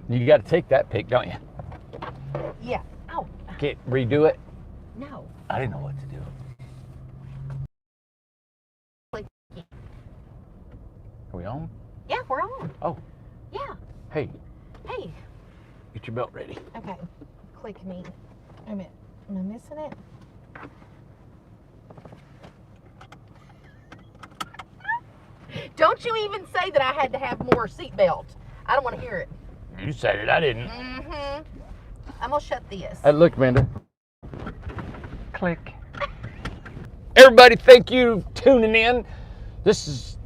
You got to take that pic, don't you? Yeah. Oh. Can't redo it? No. I didn't know what to do. Are we on? Yeah, we're on. Oh. Yeah. Hey. Hey. Get your belt ready. Okay. Click me. Wait a minute. Am I missing it? Don't you even say that I had to have more seatbelt. I don't want to hear it. You said it. I didn't. Mm-hmm. I'm going to shut this. Hey, look, Amanda. Click. Everybody, thank you for tuning in. This is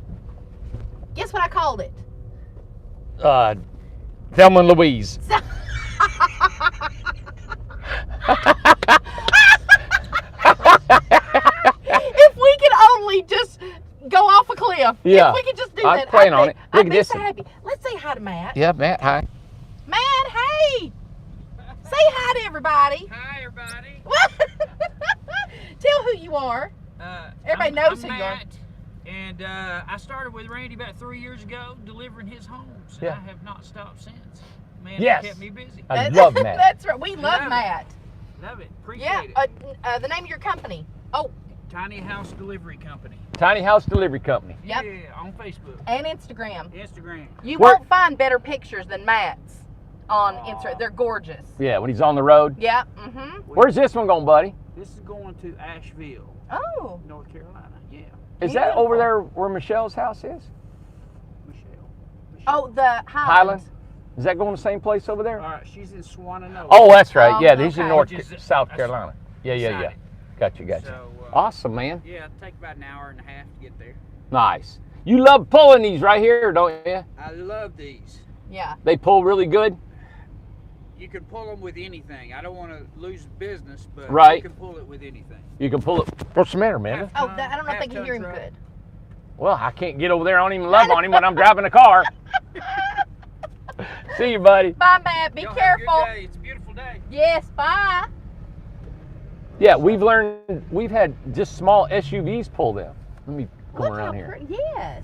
Guess what I called it? Thelma and Louise. If we could only just go off a cliff. Yeah. If we could just do I'm that. playing on it. Look at I'd be this so one. happy. Let's say hi to Matt. Yeah, Matt, hi. Matt, hey. Say hi to everybody. Hi, everybody. Tell who you are. Everybody knows who you are. Matt, and I started with Randy about 3 years ago, delivering his homes. And Yeah. I have not stopped since. Man, Yes. it kept me busy. I love Matt. That's right. We love Yeah. Matt. Love it. Yeah. Appreciate it. The name of your company. Oh, Tiny House Delivery Company. Tiny House Delivery Company. Yep. Yeah, on Facebook, and Instagram. Instagram. You Where- won't find better pictures than Matt's on Instagram. They're gorgeous. Yeah, when he's on the road. Yeah. Mm-hmm. Where's this one going, buddy? This is going to Asheville, Oh. North Carolina. Yeah. Is that over there where Michelle's house is? Michelle. Oh, the Highland? Highlands. Is that going the same place over there? All right, she's in Swananoa. Oh, that's right. Oh, Yeah, these okay. are North Which is- South that's Carolina. Yeah, yeah, yeah. beside it. Gotcha. So, Awesome, man. yeah, it'll take about an hour and a half to get there. Nice. You love pulling these right here, don't you? I love these. Yeah. They pull really good. You can pull them with anything. I don't want to lose business, but Right. you can pull it with anything. You can pull it. What's the matter, Amanda? Oh, I don't know if they can Half-ton hear him truck. good. Well, I can't get over there. I don't even love on him when I'm driving a car. See you, buddy. Bye, Matt. Be Y'all have a good careful. day. It's a beautiful day. Yes. Bye. Yeah, we've had just small SUVs pull them. Let me go Look around how here. pretty. Yes.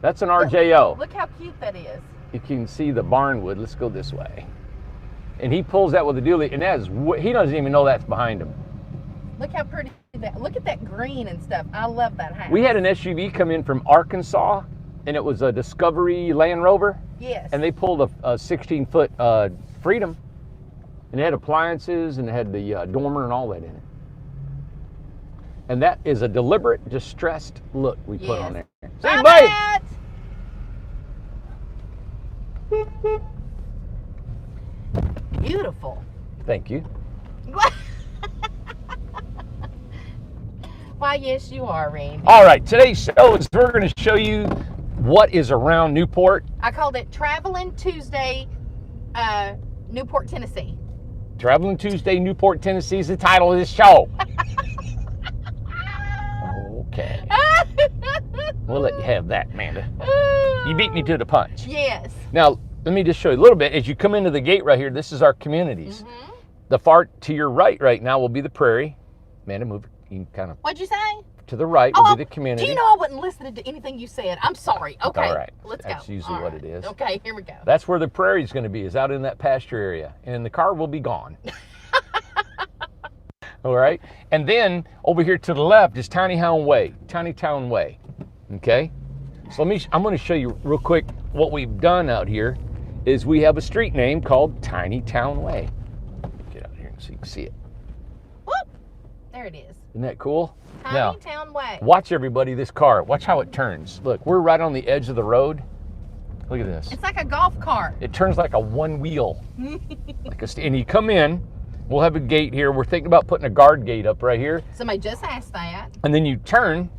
That's an RJO. Look how cute that is. You can see the barnwood. Let's go this way. And he pulls that with a dually, and he doesn't even know that's behind him. Look how pretty that. Look at that green and stuff. I love that house. We had an SUV come in from Arkansas, and it was a Discovery Land Rover, Yes. and they pulled a 16-foot Freedom, and it had appliances, and it had the dormer and all that in it. And that is a deliberate, distressed look we put on there. Bye, Say, buddy. Matt. Beautiful. Thank you. Why, yes, you are, Randy. All right, today's show is we're going to show you what is around Newport. I called it Traveling Tuesday, Newport, Tennessee. Traveling Tuesday, Newport, Tennessee is the title of this show. Okay. We'll let you have that, Amanda. You beat me to the punch. Yes. Now, let me just show you a little bit. As you come into the gate right here, this is our communities. Mm-hmm. The far to your right now will be the prairie. Amanda, move. You can kind of What'd you say? to the right will be the community. Do you know I wasn't listening to anything you said? I'm sorry. Okay. All right. Let's go. That's usually All what right. it is. Okay, here we go. That's where the prairie is going to be, is out in that pasture area. And the car will be gone. All right. And then over here to the left is Tiny Town Way. Okay. So I'm going to show you real quick what we've done out here is we have a street name called Tiny Town Way. Get out here so you can see it. Whoop. There it is. Isn't that cool? Tiny Now, Town Way. watch everybody this car. Watch how it turns. Look, we're right on the edge of the road. Look at this. It's like a golf cart. It turns like a one wheel. And you come in, we'll have a gate here. We're thinking about putting a guard gate up right here. Somebody just asked that. And then you turn.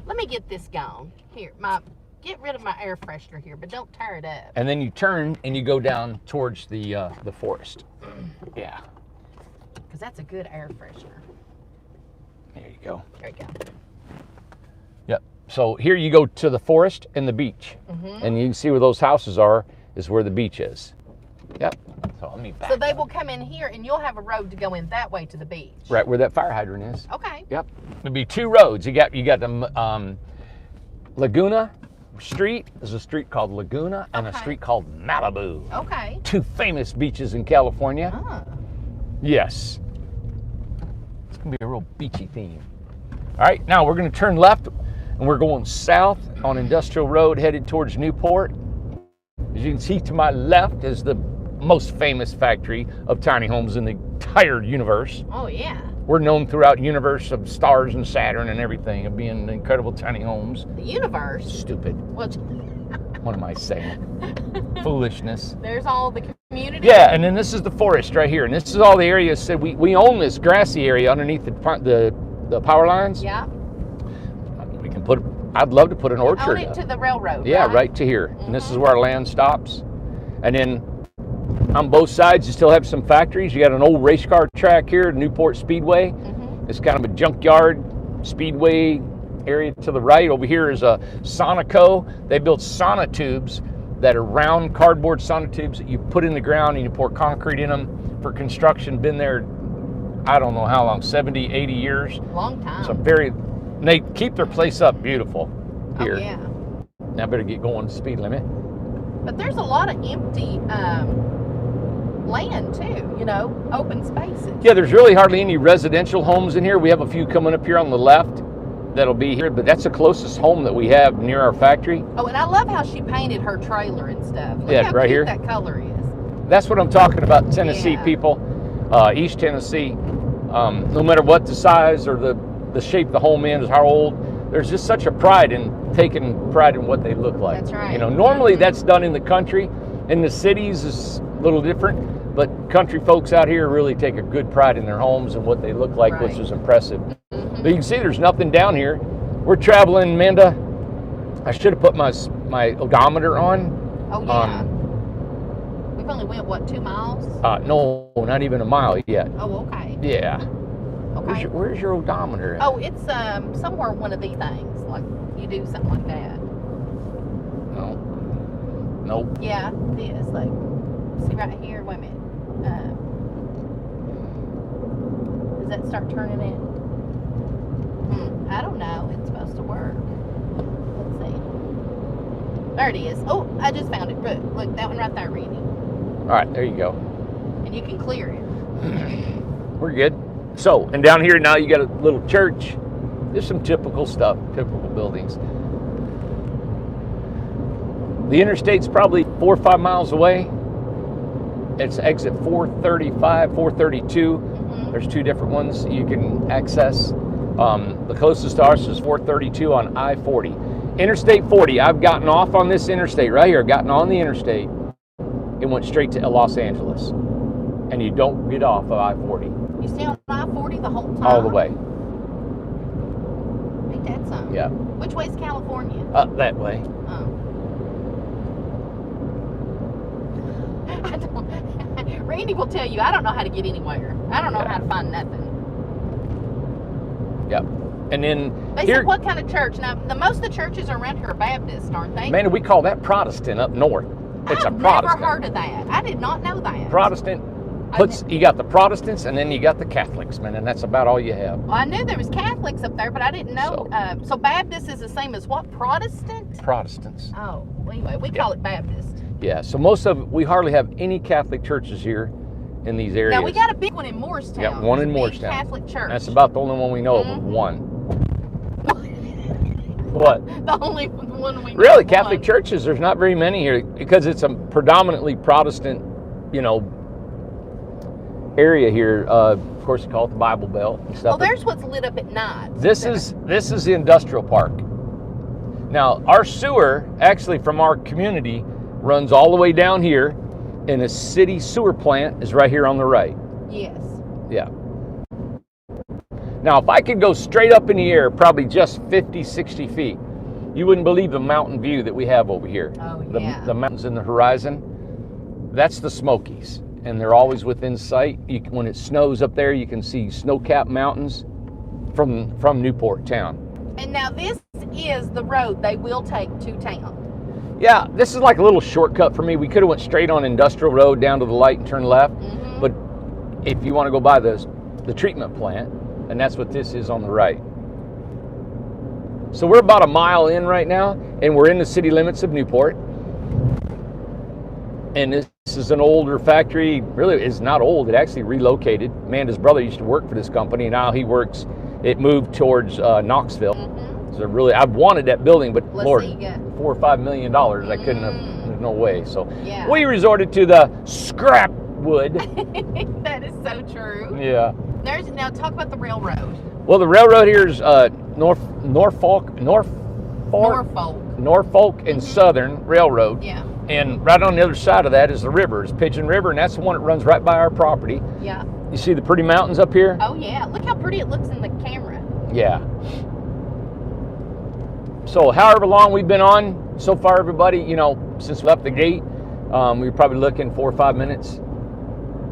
Let me get this gone. Here, get rid of my air freshener here, but don't tear it up. And then you turn and you go down towards the forest. Yeah. Because that's a good air freshener. There you go. There you go. Yep. So here you go to the forest and the beach. Mm-hmm. And you can see where those houses are is where the beach is. Yep. So let me back So they up. will come in here and you'll have a road to go in that way to the beach. Right where that fire hydrant is. Okay. Yep. There'll be two roads. You got the Laguna street is a street called Laguna and a street called Malibu. Okay. 2 famous beaches in California. Ah. Yes. It's going to be a real beachy theme. All right, now we're going to turn left and we're going south on Industrial Road headed towards Newport. As you can see to my left is the most famous factory of tiny homes in the entire universe. Oh, yeah. We're known throughout the universe of stars and Saturn and everything of being incredible tiny homes. The universe? Stupid. Well, What am I saying? Foolishness. there's all the community. Yeah, and then this is the forest right here. And this is all the areas that we own this grassy area underneath the power lines. Yeah. We can put, I'd love to put an orchard Own it up. to the railroad. Yeah, right to here. And this is where our land stops. And then on both sides, you still have some factories. You got an old race car track here, Newport Speedway. It's kind of a junkyard speedway area to the right. Over here is a Sonico. They built sonotubes that are round cardboard sonotubes that you put in the ground and you pour concrete in them for construction. Been there, I don't know how long, 70, 80 years. Long time. So they keep their place up beautiful here. Oh, yeah. Now I better get going speed limit. But there's a lot of empty land too, you know, open spaces. Yeah, there's really hardly any residential homes in here. We have a few coming up here on the left that'll be here, but that's the closest home that we have near our factory. Oh, and I love how she painted her trailer and stuff. Look Yeah, how right cute here. that color is. That's what I'm talking about, Tennessee Yeah. people, East Tennessee. No matter what the size or the shape the home is, how old, there's just such a pride in taking pride in what they look like. That's right. You know, normally that's done in the country. In the cities is a little different, but country folks out here really take a good pride in their homes and what they look like, Right. which is impressive. But you can see there's nothing down here. We're traveling, Amanda. I should have put my odometer on. Oh, yeah. We've only went, what, 2 miles? No, not even a mile yet. Oh, okay. Yeah. Okay. Where's your odometer at? Oh, it's somewhere one of these things. Like, you do something like that. No. Nope. Yeah, this. Like, see right here? Wait a minute. Does that start turning in? I don't know. It's supposed to work. Let's see. There it is. Oh, I just found it. Look, that one right there, Randy. All right, there you go. And you can clear it. We're good. So, and down here now you got a little church. There's some typical stuff, typical buildings. The interstate's probably 4 or 5 miles away. It's exit 435, 432. There's 2 different ones you can access. The closest to us is 432 on I-40. Interstate 40, I've gotten off on this interstate right here. I've gotten on the interstate. It went straight to Los Angeles. And you don't get off of I-40. You stay on I-40 the whole time? All the way. Ain't that something? Yeah. Which way's California? That way. Oh. I don't, Randy will tell you, I don't know how to get anywhere. I don't know how to find nothing. Yep. And then They here, said, what kind of church? Now, most of the churches around here are Baptist, aren't they? man, we call that Protestant up north. It's a Protestant. I've never heard of that. I did not know that. Protestant you got the Protestants and then you got the Catholics, man, and that's about all you have. Well, I knew there was Catholics up there, but I didn't know. So Baptist is the same as what? Protestant? Protestants. Oh, well, anyway, we call it Baptist. Yeah, so we hardly have any Catholic churches here in these areas. Now, we got a big one in Morristown. Yeah, one in Big Morristown. Catholic church. That's about the only one we know of, one. What? The only one we know. Really, of Catholic one. churches, there's not very many here because it's a predominantly Protestant, area here. Of course, you call it the Bible Belt and stuff. Oh, there's what's lit up at night. This is the industrial park. Now, our sewer, actually from our community, runs all the way down here, and a city sewer plant is right here on the right. Yes. Yeah. Now, if I could go straight up in the air, probably just 50, 60 feet, you wouldn't believe the mountain view that we have over here. Oh, yeah. The mountains in the horizon, that's the Smokies, and they're always within sight. When it snows up there, you can see snow-capped mountains from Newport town. And now this is the road they will take to town. Yeah, this is like a little shortcut for me. We could have went straight on Industrial Road down to the light and turned left, but if you want to go by the treatment plant, and that's what this is on the right. So we're about a mile in right now, and we're in the city limits of Newport. And this is an older factory. Really, it's not old. It actually relocated. Amanda's brother used to work for this company, and now he works. It moved towards Knoxville. So really, I've wanted that building, but Lord, $4 or $5 million, I couldn't have. There's no way. So we resorted to the scrap wood. That is so true. Yeah. Now talk about the railroad. Well, the railroad here is Norfolk and Southern Railroad. Yeah. And right on the other side of that is the river, it's Pigeon River, and that's the one that runs right by our property. Yeah. You see the pretty mountains up here? Oh yeah, look how pretty it looks in the camera. Yeah. So however long we've been on so far, everybody, you know, since we left the gate, we were probably looking 4 or 5 minutes.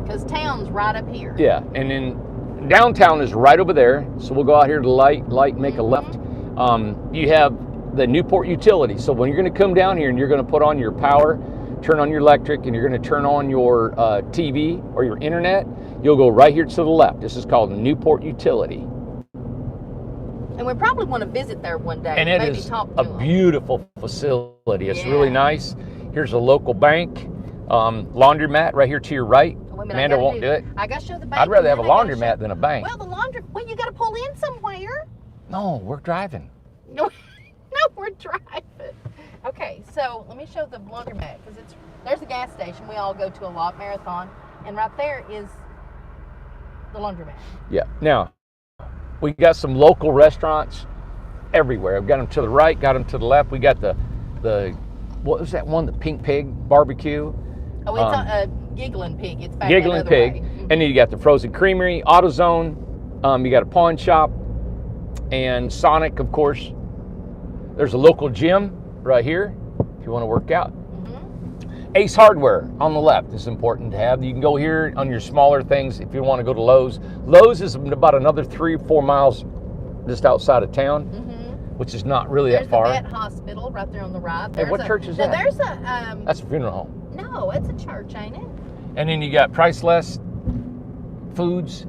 Because town's right up here. Yeah, and then downtown is right over there. So we'll go out here to the light, make a left. You have the Newport Utility. So when you're going to come down here and you're going to put on your power, turn on your electric, and you're going to turn on your TV or your internet, you'll go right here to the left. This is called Newport Utility. And we probably want to visit there one day. And it maybe is talk to a them. beautiful facility. It's really nice. Here's a local bank, laundromat right here to your right. Amanda won't do it. I got to show the bank. I'd rather have a laundromat than a bank. Well, well, you got to pull in somewhere. No, we're driving. No, we're driving. Okay, so let me show the laundromat because there's a gas station we all go to a lot, Marathon, and right there is the laundromat. Yeah. Now, we got some local restaurants everywhere. I've got them to the right, got them to the left. We got the what was that one? The Pink Pig barbecue. Oh, it's a Giggling Pig. It's back Giggling that other Pig. way. And then you got the Frozen Creamery, AutoZone. You got a pawn shop, and Sonic, of course. There's a local gym right here if you want to work out. Ace Hardware on the left is important to have. You can go here on your smaller things if you want to go to Lowe's. Lowe's is about another 3 or 4 miles just outside of town, which is not really that far. There's the vet hospital right there on the right. Hey, what church is that? There's a... That's a funeral home. No, it's a church, ain't it? And then you got Priceless Foods.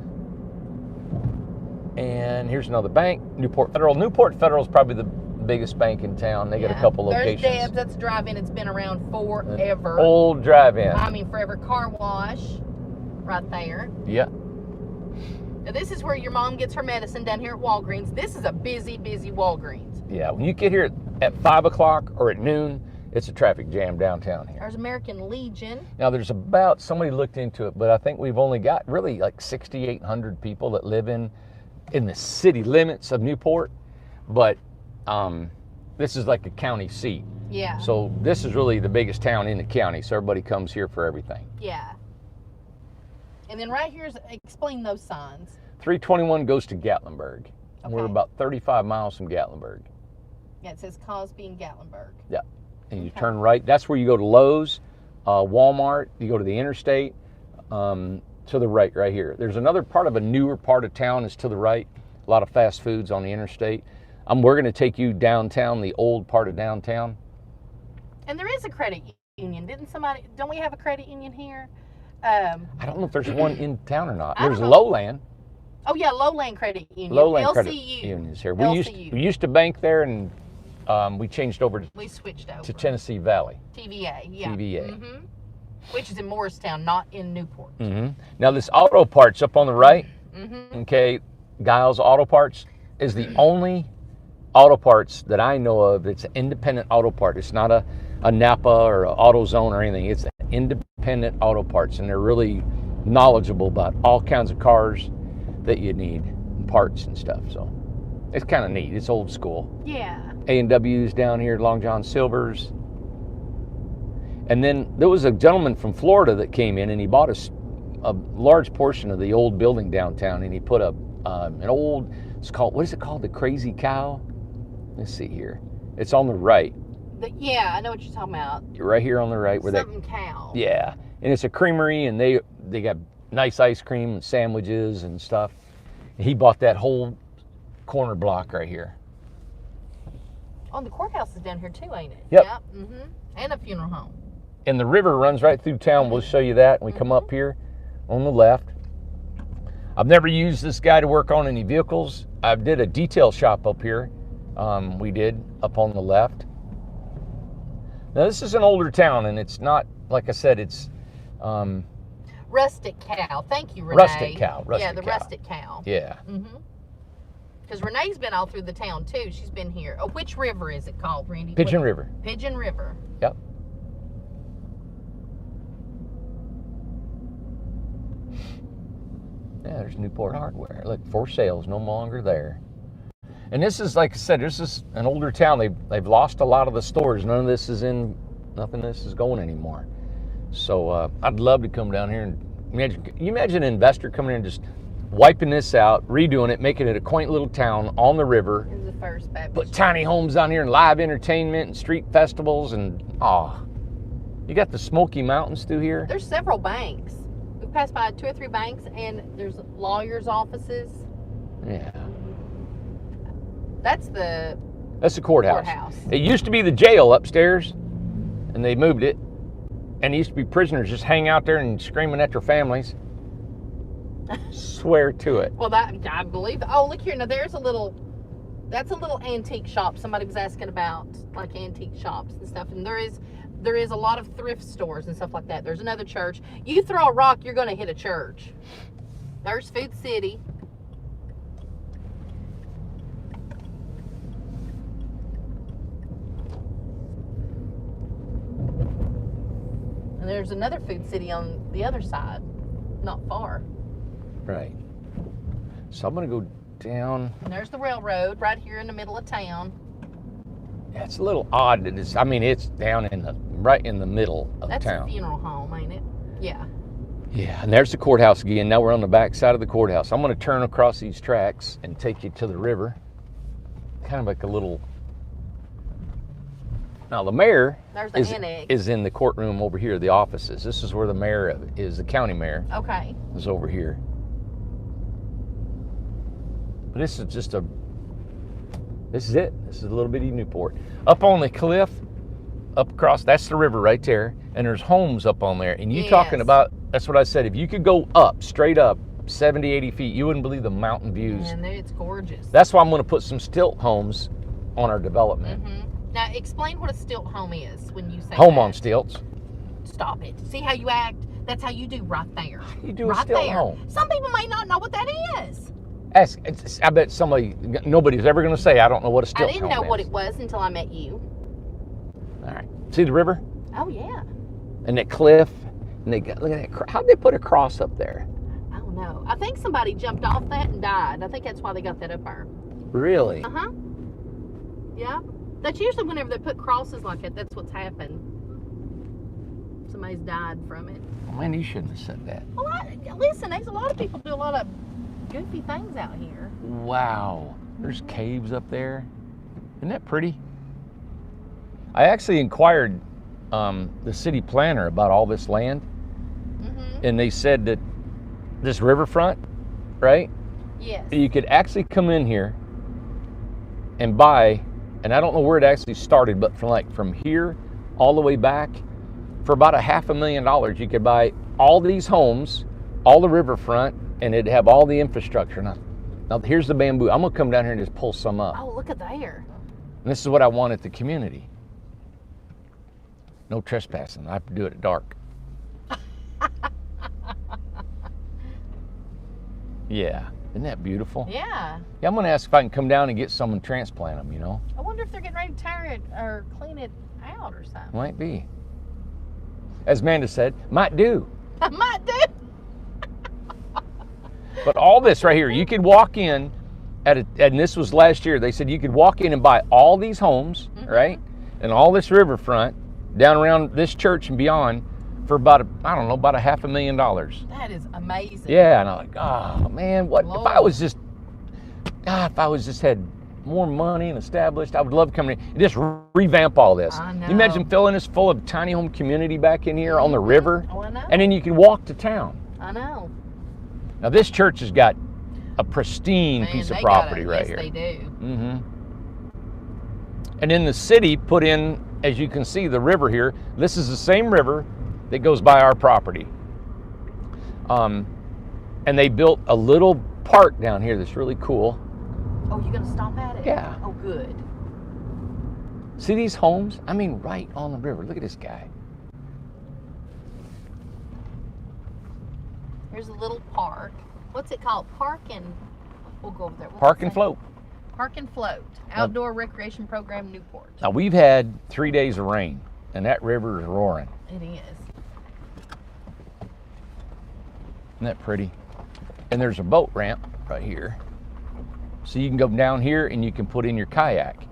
And here's another bank, Newport Federal. Newport Federal is probably the biggest bank in town. They got a couple locations. There's Deb's. That's a drive-in. It's been around forever. Old drive-in. I mean, forever. Car wash right there. Yeah. Now, this is where your mom gets her medicine down here at Walgreens. This is a busy, busy Walgreens. Yeah, when you get here at 5 o'clock or at noon, it's a traffic jam downtown here. There's American Legion. Now, there's somebody looked into it, but I think we've only got really like 6,800 people that live in the city limits of Newport. But this is like a county seat. Yeah. So this is really the biggest town in the county, so everybody comes here for everything. Yeah. And then right here's, explain those signs. 321 goes to Gatlinburg. Okay. We're about 35 miles from Gatlinburg. Yeah, it says Cosby and Gatlinburg. Yeah. And you turn right. That's where you go to Lowe's, Walmart. You go to the interstate, to the right here. There's another part of a newer part of town is to the right. A lot of fast foods on the interstate. We're going to take you downtown, the old part of downtown. And there is a credit union. Don't we have a credit union here? I don't know if there's one in town or not. There's Lowland. Oh yeah, Lowland Credit Union. Lowland LCU. Credit Union is here. We used to bank there, and we changed over to Tennessee Valley. TVA, yeah. TVA. Which is in Morristown, not in Newport. Now this auto parts up on the right, okay, Giles Auto Parts is the only auto parts that I know of that's an independent auto part. It's not a Napa or an AutoZone or anything. It's an independent auto parts, and they're really knowledgeable about all kinds of cars that you need, parts and stuff. So it's kind of neat. It's old school. Yeah. A&W's down here, Long John Silver's. And then there was a gentleman from Florida that came in, and he bought a large portion of the old building downtown, and he put an old, what is it called? The Crazy Cow? Let's see here. It's on the right. Yeah, I know what you're talking about. Right here on the right. Something cow. Yeah, and it's a creamery, and they got nice ice cream and sandwiches and stuff. And he bought that whole corner block right here. Oh, the courthouse is down here too, ain't it? Yep. Yeah. And a funeral home. And the river runs right through town. We'll show you that when we come up here on the left. I've never used this guy to work on any vehicles. I did a detail shop up here. We did up on the left. Now, this is an older town, and it's not, like I said, it's... Rustic Cow. Thank you, Renee. Rustic Cow. Yeah, the Rustic Cow. Yeah. Because Renee's been all through the town, too. She's been here. Oh, which river is it called, Randy? Pigeon River. Pigeon River. Yep. Yeah, there's Newport Hardware. Look, for sale's no longer there. And this is, like I said, this is an older town. They've lost a lot of the stores. Nothing of this is going anymore. So I'd love to come down here and imagine an investor coming in and just wiping this out, redoing it, making it a quaint little town on the river. It's the First Baptist. Put tiny homes down here and live entertainment and street festivals and you got the Smoky Mountains through here. There's several banks. We've passed by 2 or 3 banks, and there's lawyers' offices. Yeah. That's the courthouse. It used to be the jail upstairs, and they moved it. And it used to be prisoners just hang out there and screaming at their families. Swear to it. Well, I believe. Oh, look here. Now that's a little antique shop. Somebody was asking about like antique shops and stuff. And there is a lot of thrift stores and stuff like that. There's another church. You throw a rock, you're going to hit a church. There's Food City. And there's another Food City on the other side, not far. Right. So I'm going to go down. And there's the railroad right here in the middle of town. Yeah, it's a little odd that it's down right in the middle of That's town. That's a funeral home, ain't it? Yeah. Yeah, and there's the courthouse again. Now we're on the back side of the courthouse. I'm going to turn across these tracks and take you to the river. Kind of like a little... Now the mayor is in the courtroom over here, the offices. This is where the mayor is, the county mayor. Okay. Is over here. But this is just this is it. This is a little bitty Newport. Up on the cliff, up across, that's the river right there. And there's homes up on there. And you talking about, that's what I said, if you could go up, straight up, 70, 80 feet, you wouldn't believe the mountain views. And it's gorgeous. That's why I'm going to put some stilt homes on our development. Now, explain what a stilt home is when you say home on stilts. Stop it. See how you act? That's how you do right there. You do a stilt home. Some people may not know what that is. I bet nobody's ever going to say, I don't know what a stilt home is. I didn't know what it was until I met you. All right. See the river? Oh, yeah. And that cliff. And look at that. How'd they put a cross up there? I don't know. I think somebody jumped off that and died. I think that's why they got that up there. Really? Uh-huh. Yeah. That's usually whenever they put crosses like that, that's what's happened. Somebody's died from it. Oh, man, you shouldn't have said that. Well, listen, there's a lot of people do a lot of goofy things out here. Wow. There's caves up there. Isn't that pretty? I actually inquired the city planner about all this land. And they said that this riverfront, right? Yes. You could actually come in here and buy, and I don't know where it actually started, but from here all the way back, for about $500,000, you could buy all these homes, all the riverfront, and it'd have all the infrastructure. Now here's the bamboo. I'm gonna come down here and just pull some up. Oh, look at there. And this is what I want at the community. No trespassing. I have to do it at dark. Yeah. Isn't that beautiful? Yeah. Yeah, I'm going to ask if I can come down and get some and transplant them, you know? I wonder if they're getting ready to tear it or clean it out or something. Might be. As Amanda said, might do. Might do. But all this right here, you could walk in, and this was last year, they said you could walk in and buy all these homes, right? And all this riverfront, down around this church and beyond, for about $500,000. That is amazing. Yeah, and I'm like, oh man, what Lord. If I was just had more money and established, I would love coming in and just revamp all this. I know. You imagine filling this full of tiny home community back in here on the river. Oh, I know. And then you can walk to town. I know. Now this church has got a pristine piece of property right here. Yes, they do. And then the city put in, as you can see, the river here. This is the same river that goes by our property. And they built a little park down here that's really cool. Oh, you're going to stop at it? Yeah. Oh, good. See these homes? I mean, right on the river. Look at this guy. There's a little park. What's it called? We'll go over there. Park and float. Park and float. Outdoor recreation program, Newport. Now we've had 3 days of rain, and that river is roaring. It is. Isn't that pretty? And there's a boat ramp right here. So you can go down here and you can put in your kayak.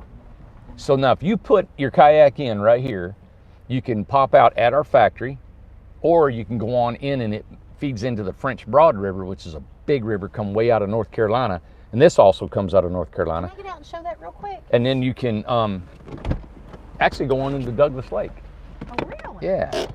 So now if you put your kayak in right here, you can pop out at our factory, or you can go on in and it feeds into the French Broad River, which is a big river come way out of North Carolina. And this also comes out of North Carolina. Can I get out and show that real quick? And then you can actually go on into Douglas Lake. Oh, really? Yeah.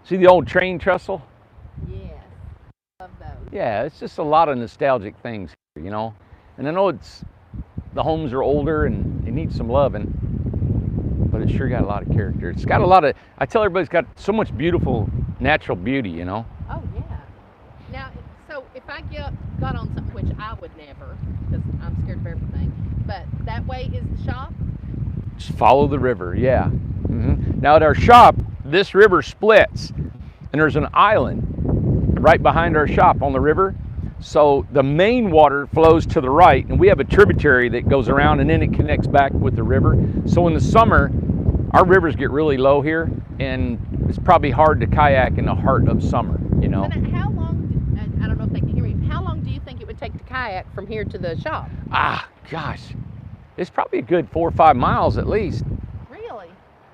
See the old train trestle? Yes. Love those. Yeah, it's just a lot of nostalgic things here, you know. And I know the homes are older and they need some loving, but it's sure got a lot of character. It's got a lot of, I tell everybody, it's got so much beautiful natural beauty, you know. Oh, yeah. Now, so if I got on something, which I would never, because I'm scared of everything, but that way is the shop? Just follow the river, yeah. Now at our shop, this river splits, and there's an island right behind our shop on the river. So the main water flows to the right, and we have a tributary that goes around, and then it connects back with the river. So in the summer, our rivers get really low here, and it's probably hard to kayak in the heart of summer, you know. So how long, I don't know if they can hear me, how long do you think it would take to kayak from here to the shop? Ah, gosh, it's probably a good 4 or 5 miles at least. Really?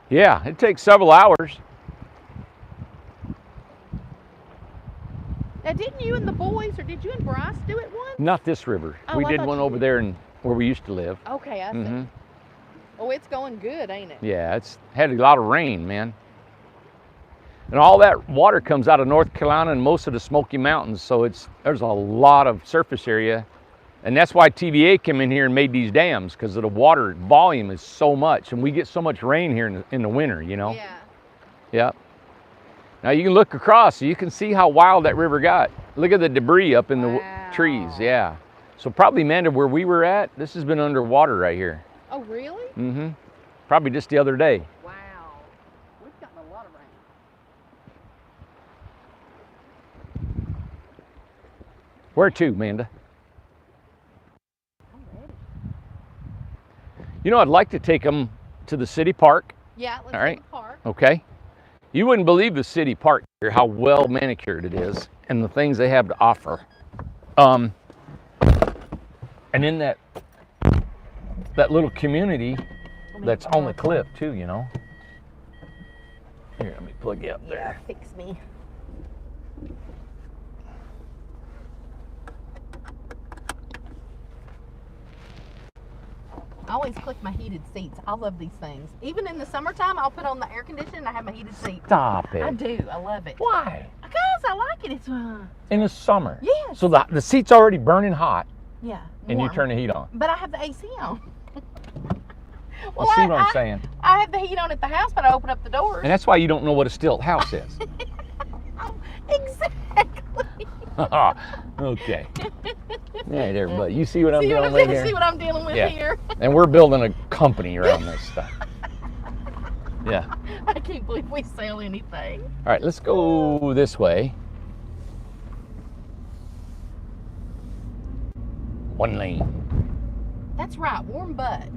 Yeah, it takes several hours. Now, didn't you and the boys, or did you and Bryce do it once? Not this river. Oh, We I did thought one you over did. there where we used to live. Okay, I see. Oh, it's going good, ain't it? Yeah, it's had a lot of rain, man. And all that water comes out of North Carolina and most of the Smoky Mountains, so there's a lot of surface area. And that's why TVA came in here and made these dams, because the water volume is so much, and we get so much rain here in the winter, you know? Yeah. Yep. Now you can look across, so you can see how wild that river got. Look at the debris up in the trees, yeah. So probably, Amanda, where we were at, this has been underwater right here. Oh, really? Probably just the other day. Wow. We've gotten a lot of rain. Where to, Amanda? I'm ready. You know, I'd like to take them to the city park. Yeah, let's All go right. to the park. Okay. You wouldn't believe the city park here, how well manicured it is and the things they have to offer. And in that little community that's on the cliff too, you know. Here, let me plug you up there. Yeah, fix me. I always click my heated seats. I love these things. Even in the summertime, I'll put on the air conditioning and I have my heated seat. Stop it. I do. I love it. Why? Because I like it. It's In the summer. Yes. So the seat's already burning hot yeah. and warm. you turn the heat on. But I have the AC on. Well, see what I'm saying? I have the heat on at the house, but I open up the doors. And that's why you don't know what a stilt house is. Exactly. Okay. All right, everybody. You see what I'm See doing what right here? See what I'm dealing with Yeah. here. And we're building a company around this stuff. Yeah. I can't believe we sell anything. All right, let's go this way. One lane. That's right. Warm butt.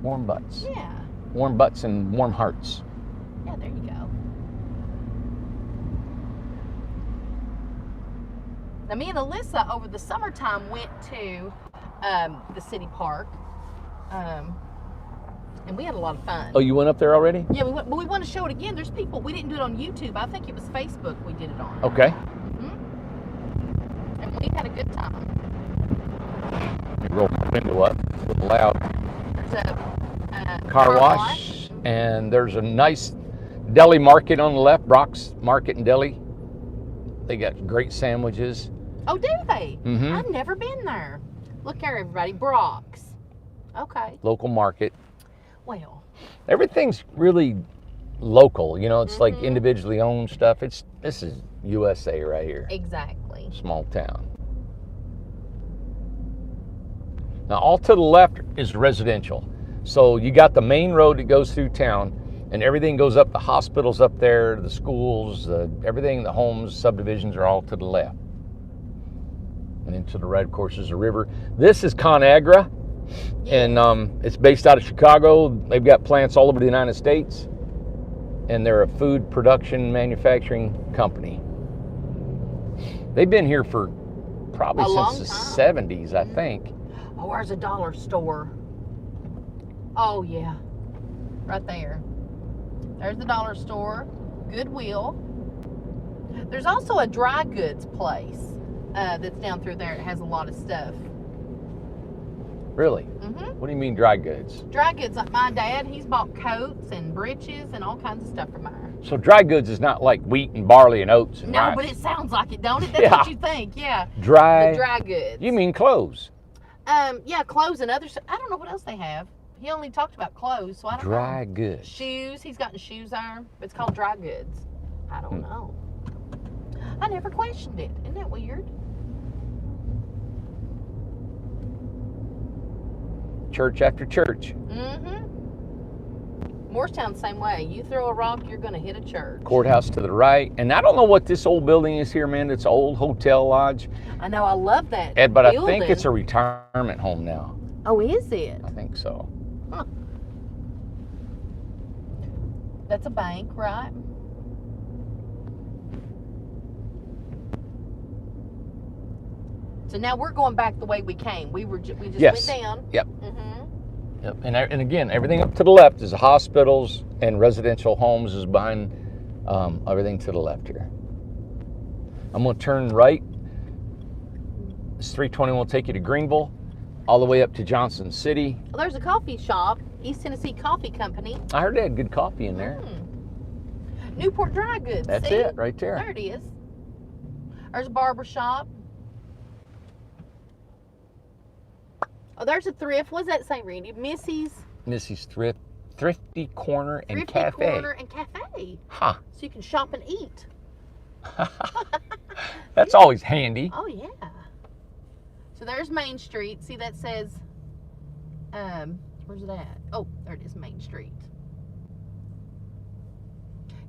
Warm butts. Yeah. Warm butts and warm hearts. Yeah, there you go. Now, me and Alyssa over the summertime went to the city park, and we had a lot of fun. Oh, you went up there already? Yeah, we went, but we want to show it again. There's people, we didn't do it on YouTube. I think it was Facebook we did it on. Okay. And we had a good time. Let me roll my window up. It's a little loud. There's a Car wash. And there's a nice deli market on the left, Brock's Market and Deli. They got great sandwiches. Oh, do they? Mm-hmm. I've never been there. Look here, everybody. Brock's. Okay. Local market. Well, Everything's really local, you know. It's like individually owned stuff. This is USA right here. Exactly. Small town. Now, all to the left is residential. So you got the main road that goes through town, and everything goes up. The hospitals up there, the schools, everything, the homes, subdivisions are all to the left. And then to the right, of course, is the river. This is ConAgra, and it's based out of Chicago. They've got plants all over the United States, and they're a food production manufacturing company. They've been here for probably since the 70s, I think. Oh, there's a dollar store. Oh, yeah. Right there. There's the dollar store. Goodwill. There's also a dry goods place that's down through there. It has a lot of stuff. Really? Mm-hmm. What do you mean dry goods? Dry goods, like my dad, he's bought coats and breeches and all kinds of stuff from there. So dry goods is not like wheat and barley and oats and No, rice. but it sounds like it, don't it? That's what you think, yeah. Dry. The dry goods. You mean clothes? Yeah, clothes and other stuff. I don't know what else they have. He only talked about clothes, so I don't know. Dry goods. Shoes. He's gotten shoes there. It's called dry goods. I don't know. I never questioned it. Isn't that weird? Church after church. Mm-hmm. Morristown, same way. You throw a rock, you're going to hit a church. Courthouse to the right. And I don't know what this old building is here, man. It's an old hotel lodge. I know. I love that Ed, but building. I think it's a retirement home now. Oh, is it? I think so. Huh. That's a bank, right? So now we're going back the way we came. We just Yes. went down. Yep. Mm-hmm. Yep. And again, everything up to the left is hospitals and residential homes is behind everything to the left here. I'm going to turn right. This 320 will take you to Greenville, all the way up to Johnson City. Well, there's a coffee shop, East Tennessee Coffee Company. I heard they had good coffee in there. Newport Dry Goods. That's see? it right there. There it is. There's a barber shop. Oh, there's a thrift. What does that say, Randy? Missy's Thrifty Corner and Thrifty Cafe. Corner and Cafe. Huh. So you can shop and eat. That's always handy. Oh, yeah. So there's Main Street. See, that says, where's it at? Oh, there it is, Main Street.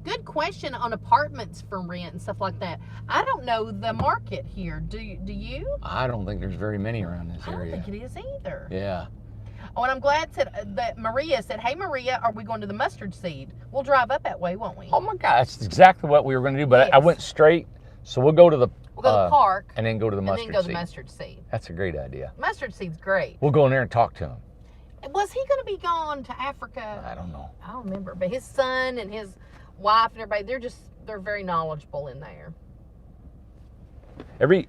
Good question on apartments for rent and stuff like that. I don't know the market here. Do you? I don't think there's very many around this I don't area. think it is either. Yeah. Oh, and I'm glad that Maria said, "Hey, Maria, are we going to the Mustard Seed? We'll drive up that way, won't we?" Oh my God, that's exactly what we were going to do. But I Yes. went straight, so we'll go to the We'll go to the park and then go to the and Mustard then go to Seed. the Mustard Seed. That's a great idea. Mustard Seed's great. We'll go in there and talk to him. Was he going to be gone to Africa? I don't know. I don't remember, but his son and his wife and everybody, they're very knowledgeable in there.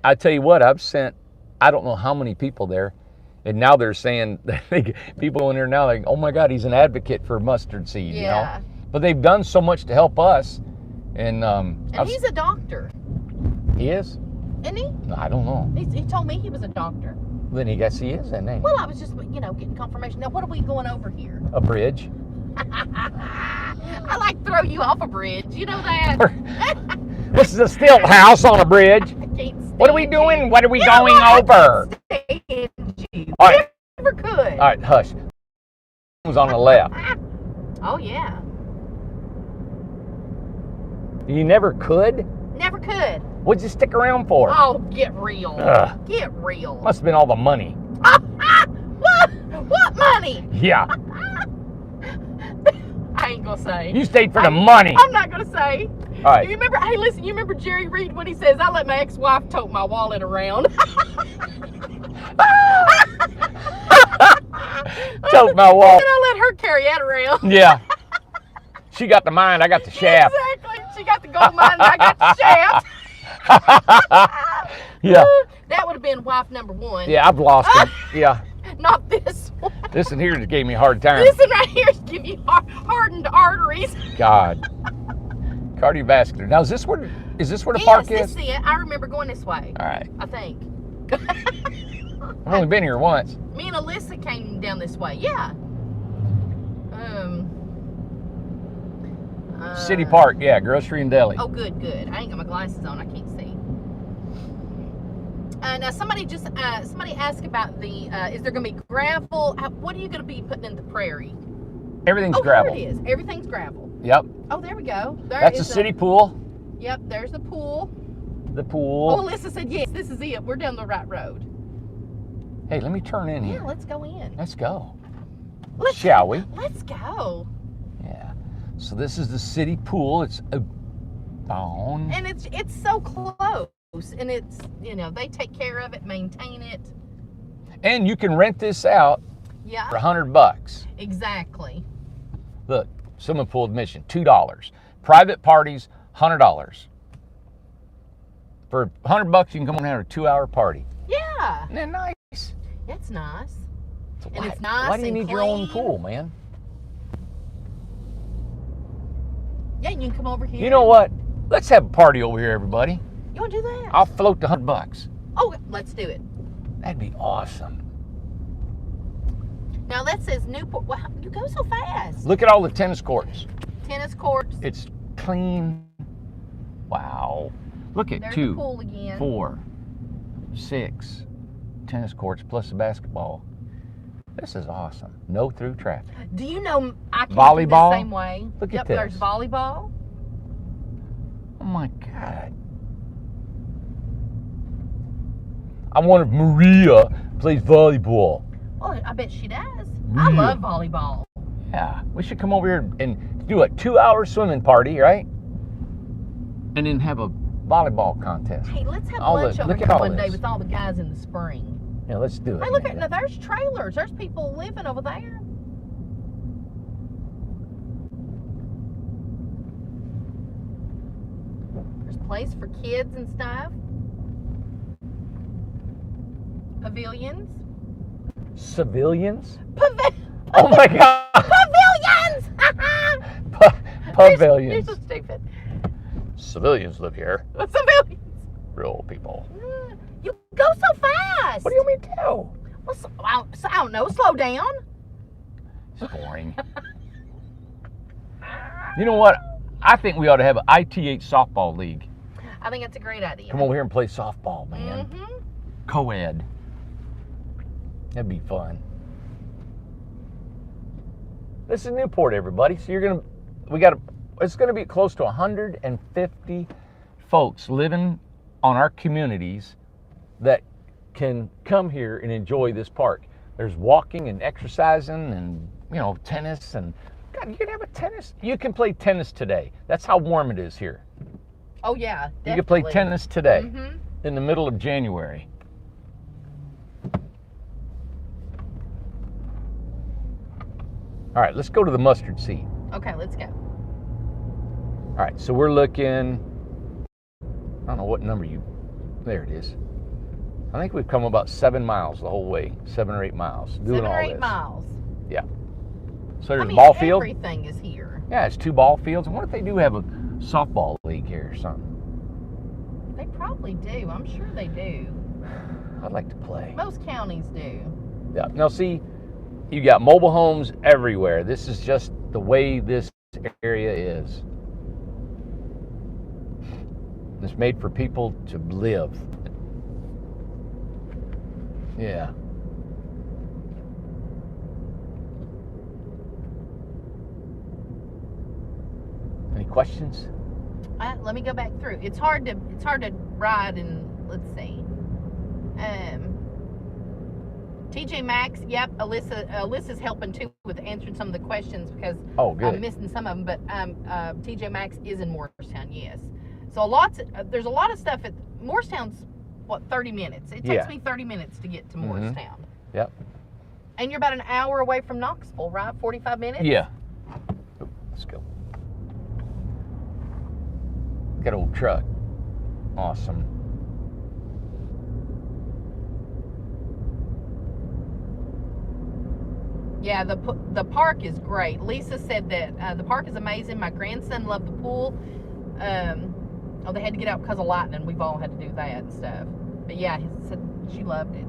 I tell you what, I've sent, I don't know how many people there, and now they're saying, people in there now, like, oh my God, he's an advocate for Mustard Seed, you know? But they've done so much to help us, and he's a doctor. He is? Isn't he? I don't know. He told me he was a doctor. Then he guess he is, isn't he? Well, I was just, getting confirmation. Now, what are we going over here? A bridge. I like throw you off a bridge. You know that? This is a stilt house on a bridge. What are we doing? What are we going over? All right. Never could. All right, hush. Was on the left. Oh, yeah. You never could? Never could. What'd you stick around for? Oh, get real. Ugh. Get real. Must have been all the money. What? What money? Yeah. I ain't gonna say. You stayed for the money. I'm not gonna say. All right. You remember? Hey, listen. You remember Jerry Reed when he says, "I let my ex-wife tote my wallet around." Tote my wallet. And I let her carry that around. Yeah. She got the mind. I got the shaft. Exactly. She got the gold mine, and I got the shaft. Yeah. That would have been wife number one. Yeah, I've lost it. Yeah. Not this one. This one here just gave me a hard time. This one right here is give you hardened arteries. God. Cardiovascular. Now, is this where the park Yes, is? this is it. I remember going this way. All right. I think. I've only been here once. Me and Alyssa came down this way. Yeah. City Park, yeah, grocery and deli. Oh, good. I ain't got my glasses on. I can't see. Now somebody asked about the. Is there going to be gravel? What are you going to be putting in the prairie? Everything's gravel. There it is. Everything's gravel. Yep. Oh, there we go. That's a city pool. Yep. There's the pool. The pool. Oh, Alyssa said yes. This is it. We're down the right road. Hey, let me turn in here. Yeah, let's go in. Let's go. Shall we? Let's go. Yeah. So this is the city pool. It's a bone. And it's so close. And it's, they take care of it, maintain it. And you can rent this out for $100. Exactly. Look, swimming pool admission, $2. Private parties, $100. For $100, you can come on and have a 2-hour party. Yeah. Isn't that nice? It's nice. So and it's nice. Why do you need clean. your own pool, man? Yeah, you can come over here. You know what? Let's have a party over here, everybody. You want to do that? I'll float the $100. Oh, let's do it. That'd be awesome. Now that says Newport. Wow, you go so fast. Look at all the tennis courts. Tennis courts. It's clean. Wow. Look at There's 2, the pool again. 4, 6 tennis courts plus a basketball. This is awesome. No through traffic. Do you know I can Volleyball? do the same way? Look Yep, at this. There's volleyball. Oh my God. I wonder if Maria plays volleyball. Oh, I bet she does. Maria. I love volleyball. Yeah, we should come over here and do a 2-hour swimming party, right? And then have a volleyball contest. Hey, let's have All lunch the- over look here at all one day this. with all the guys in the spring. Yeah, let's do it. Hey, look at Amanda. now. There's trailers. There's people living over there. There's a place for kids and stuff. Pavilions. Civilians? Pavilions. Oh my God! Pavilions. You're so stupid. Civilians live here. Civilians. Real people. You go so fast. What do you want me to do? Well, I don't know. Slow down. It's boring. You know what? I think we ought to have an ITH softball league. I think that's a great idea. Come over here and play softball, man. Mm-hmm. Co-ed. That'd be fun. This is Newport, everybody. So it's gonna be close to 150 folks living on our communities that can come here and enjoy this park. There's walking and exercising and, tennis and, God, you can have a tennis. You can play tennis today. That's how warm it is here. Oh, yeah, definitely. You can play tennis today Mm-hmm. in the middle of January. All right, let's go to the mustard seed. Okay, let's go. All right, so we're looking, I don't know what number there it is. I think we've come about 7 miles the whole way, 7 or 8 miles doing 7 all or 8 this. miles. Yeah. So there's I mean, a ball field. Everything is here. Yeah, it's 2 ball fields. I wonder if they do have a softball league here or something. They probably do. I'm sure they do. I'd like to play. Most counties do. Yeah. Now see, you got mobile homes everywhere. This is just the way this area is. It's made for people to live. Yeah. Any questions? Let me go back through. It's hard to ride and let's see. TJ Maxx, yep. Alyssa's helping too with answering some of the questions because good. I'm missing some of them. But TJ Maxx is in Morristown, yes. So there's a lot of stuff at Morristown's. What, 30 minutes? It takes me 30 minutes to get to Morristown. Yep. And you're about an hour away from Knoxville, right? 45 minutes? Yeah. Oh, let's go. Got an old truck. Awesome. Yeah, the park is great. Lisa said that the park is amazing. My grandson loved the pool. They had to get out because of lightning. We've all had to do that and stuff. But yeah, he said she loved it.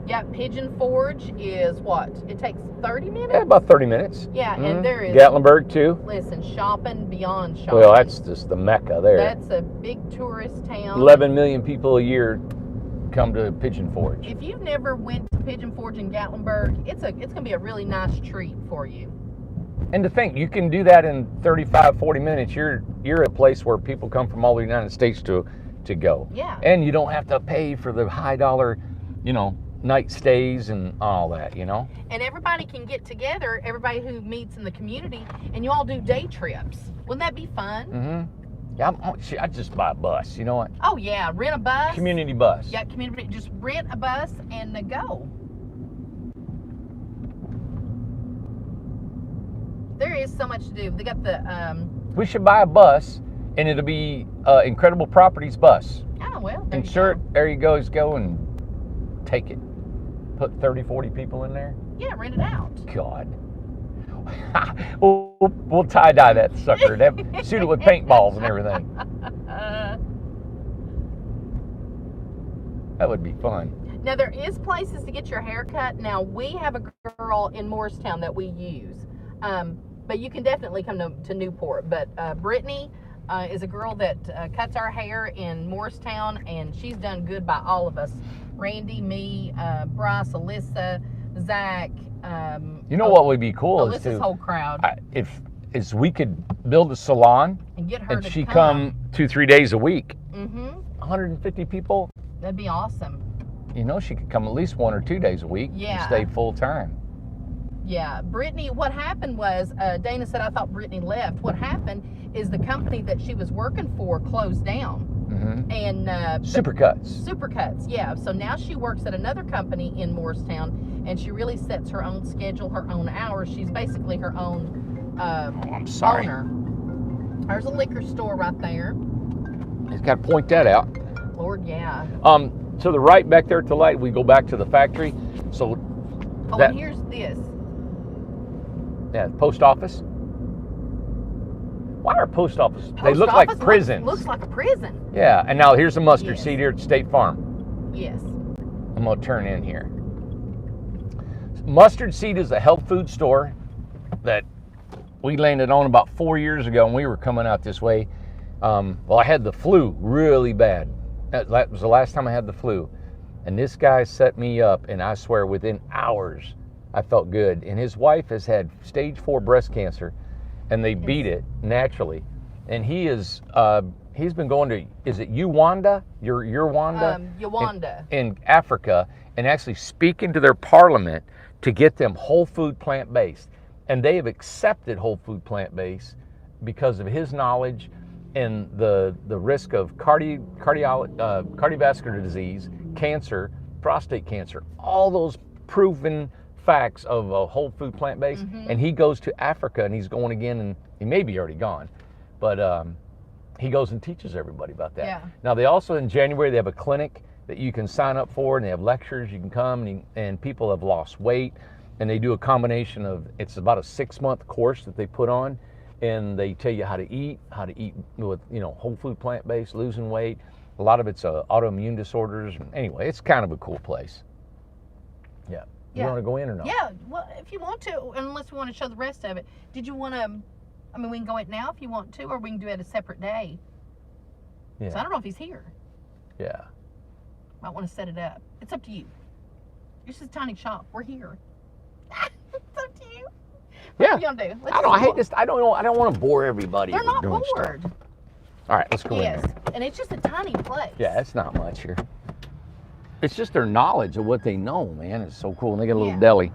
Yeah, Pigeon Forge is what? It takes 30 minutes? Yeah, about 30 minutes. Yeah, and there is... Gatlinburg, too. Listen, shopping beyond shopping. Well, that's just the Mecca there. That's a big tourist town. 11 million people a year come to Pigeon Forge. If you've never went to Pigeon Forge in Gatlinburg, it's going to be a really nice treat for you. And to think, you can do that in 35, 40 minutes. You're at a place where people come from all the United States to go. Yeah. And you don't have to pay for the high dollar, night stays and all that, And everybody can get together, everybody who meets in the community, and you all do day trips. Wouldn't that be fun? Mm-hmm. Yeah, I'd just buy a bus, you know what? Oh, yeah, rent a bus. Community bus. Yeah, just rent a bus and go. There is so much to do. They got the... We should buy a bus, and it'll be Incredible Properties bus. Oh, well, There you go, go and take it. Put 30, 40 people in there. Yeah, rent it out. God. we'll tie-dye that sucker. Shoot it with paintballs and everything. That would be fun. Now, there is places to get your hair cut. Now, we have a girl in Morristown that we use. But you can definitely come to Newport. But Brittany is a girl that cuts our hair in Morristown, and she's done good by all of us. Randy, me, Bryce, Alyssa, Zach. What would be cool is Alyssa's whole crowd. If we could build a salon and get her and to she come 2-3 days a week. Mm-hmm. 150 people. That'd be awesome. She could come at least 1 or 2 days a week. Yeah. And stay full time. Yeah, Brittany, what happened was, Dana said, I thought Brittany left. What happened is the company that she was working for closed down. Mm-hmm. And Supercuts, yeah. So now she works at another company in Morristown, and she really sets her own schedule, her own hours. She's basically her own I'm sorry. owner. There's a liquor store right there. He's got to point that out. Lord, yeah. To the right back there to the light, we go back to the factory. So and here's this. Yeah, post office. Why are post offices? They look like prisons. Looks like a prison. Yeah, and now here's a mustard seed here at State Farm. Yes. I'm going to turn in here. Mustard Seed is a health food store that we landed on about 4 years ago, and we were coming out this way. I had the flu really bad. That was the last time I had the flu. And this guy set me up, and I swear within hours, I felt good. And his wife has had stage 4 breast cancer, and they beat it naturally. And he's been going to, is it Uganda? Uganda. In Africa, and actually speaking to their parliament to get them whole food plant-based. And they have accepted whole food plant-based because of his knowledge and the risk of cardiovascular disease, cancer, prostate cancer, all those proven facts of a whole food plant-based. Mm-hmm. And he goes to Africa, and he's going again, and he may be already gone, but he goes and teaches everybody about that. Yeah. Now they also, in January, they have a clinic that you can sign up for, and they have lectures. You can come, and people have lost weight, and they do a combination of, it's about a 6-month course that they put on, and they tell you how to eat with, whole food plant-based, losing weight. A lot of it's autoimmune disorders. Anyway, it's kind of a cool place. Yeah. You want to go in or not? Yeah, well, if you want to, unless we want to show the rest of it. Did you want to, we can go in now if you want to, or we can do it a separate day. Yeah. So I don't know if he's here. Yeah. Might want to set it up. It's up to you. This is a tiny shop. We're here. It's up to you. What are you gonna do? I hate this. I don't know. I don't want to bore everybody. They're not bored. Stuff. All right, let's go in there. And it's just a tiny place. Yeah, it's not much here. It's just their knowledge of what they know, man. It's so cool. And they got a little deli.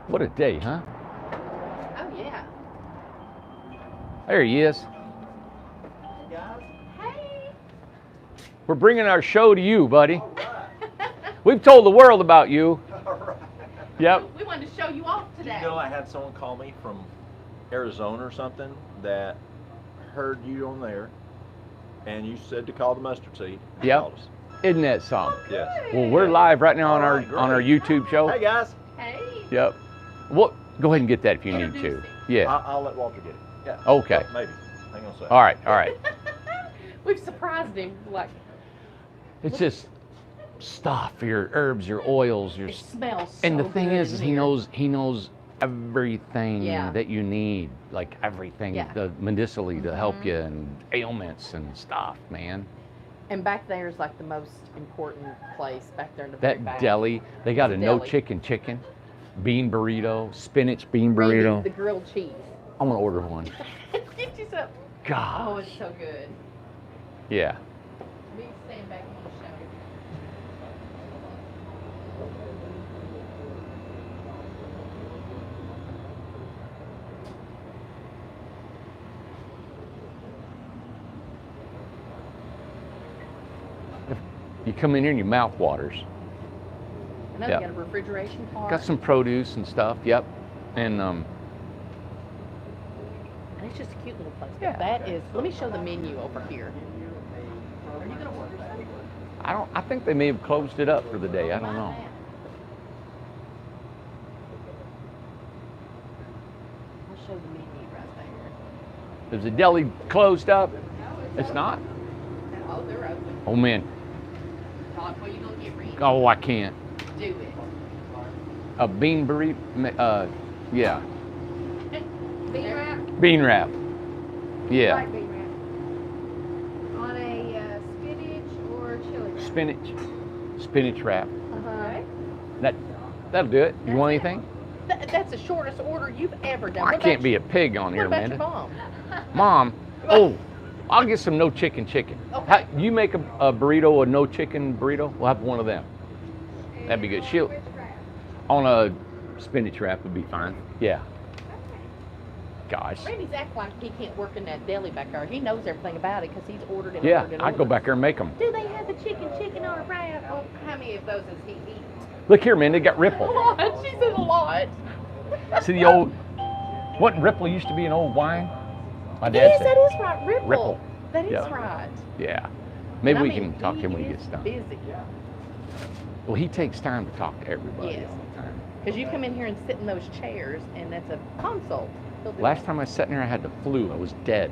What a day, huh? Oh, yeah. There he is. Hey, guys. Hey. We're bringing our show to you, buddy. We've told the world about you. All right. Yep. We wanted to show you off today. I had someone call me from Arizona or something that heard you on there, and you said to call the mustard seed. Yep. Called us. Isn't that something? Yes. Well, we're live right now on All our right, great. on our YouTube show. Hey guys. Hey. Yep. Well, go ahead and get that if you need Introduce to. him. Yeah. I'll let Walter get it. Yeah. Okay. Maybe. Hang on a second. All right. All right. We've surprised him. Like, It's just stuff, your herbs, your oils, your. it smells so And the thing good is in he here. knows everything Yeah. that you need, like everything, Yeah. the medicinally to help Mhm. you and ailments and stuff, man. And back there is like the most important place back there in the very That back. deli, they got a no Deli. chicken, bean burrito, spinach bean Randy, burrito. the grilled cheese. I'm gonna order one. Get you some. God. Oh, it's so good. Yeah. Let me stand back and show you. You come in here and your mouth waters. I know Yeah. you got a refrigeration part. Got some produce and stuff. Yep. And And it's just a cute little place. Yeah. That is. Let me show the menu over here. Are you gonna order something? I think they may have closed it up for the day. I don't know. I'll show the menu right there. Is the deli closed up? It's not. Oh, they're open. Oh man. Todd, what are you gonna get, Reed? Oh, I can't. Do it. A bean burrito. Yeah. Bean wrap. Bean wrap. Yeah. Like bean wrap. On a spinach or chili wrap. Spinach wrap. Uh-huh. That'll do it. You want anything? That's the shortest order you've ever done. I can't be a pig on here, What about Amanda. your mom? Mom. Oh, I'll get some no chicken. Okay. You make a burrito, a no chicken burrito. We'll have one of them. That'd be good. She'll Which wrap? on a spinach wrap would be fine. Yeah. Gosh. Randy's act like he can't work in that deli back there. He knows everything about it because he's ordered and Yeah, ordered and I'd go ordered. back there and make them. Do they have the chicken on a wrap? Well, how many of those has he eaten? Look here, man. They got A Ripple. lot. She said a lot. See the old. What Ripple used to be an old wine? My dad Yes, said. that is right. Ripple. Ripple. That is Yeah. right. Yeah. Maybe And we I mean, can talk to him when he is gets done. Busy. Well, he takes time to talk to everybody Yes. all the time. Because you come in here and sit in those chairs, and that's a consult. He'll do Last it. time I sat in there, I had the flu. I was dead.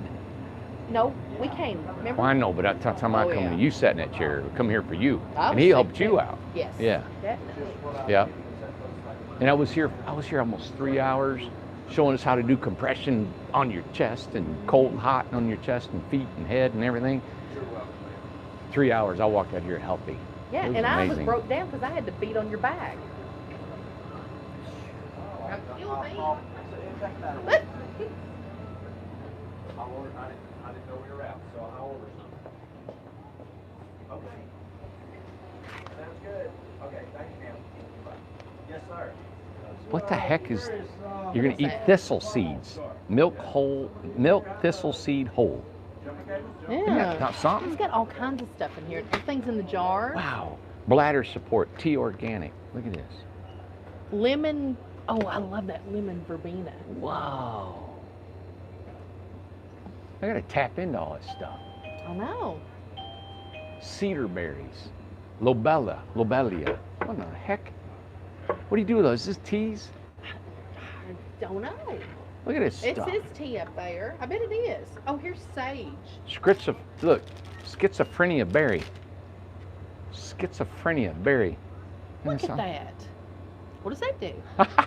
No, we came. Remember? Well, I know, but that time I Oh, come yeah. to you, sat in that chair. I come here for you, I and was he sick helped too. you out. Yes. Yeah. Definitely. Yeah. And I was here almost 3 hours, showing us how to do compression on your chest and cold and hot on your chest and feet and head and everything. 3 hours. I walked out here healthy. Yeah, It was and I was amazing. broke down because I had to beat on your back. I didn't know we were out, so I'll order some. Okay. Sounds good. Okay, thanks, ma'am. Yes, sir. What the heck is? You're gonna eat that? thistle seeds, milk thistle seed whole. Isn't Yeah. that something? He's got all kinds of stuff in here. Everything's in the jar. Wow. Bladder support, tea organic. Look at this. Lemon. Oh, I love that lemon verbena. Whoa. I gotta tap into all this stuff. I know. Cedar berries, lobelia. What the heck? What do you do with those? Is this teas? I don't know. Look at this It stuff. says tea up there. I bet it is. Oh, here's sage. Look, schizophrenia berry. Schizophrenia berry. Look Isn't at that that. What does that do? something?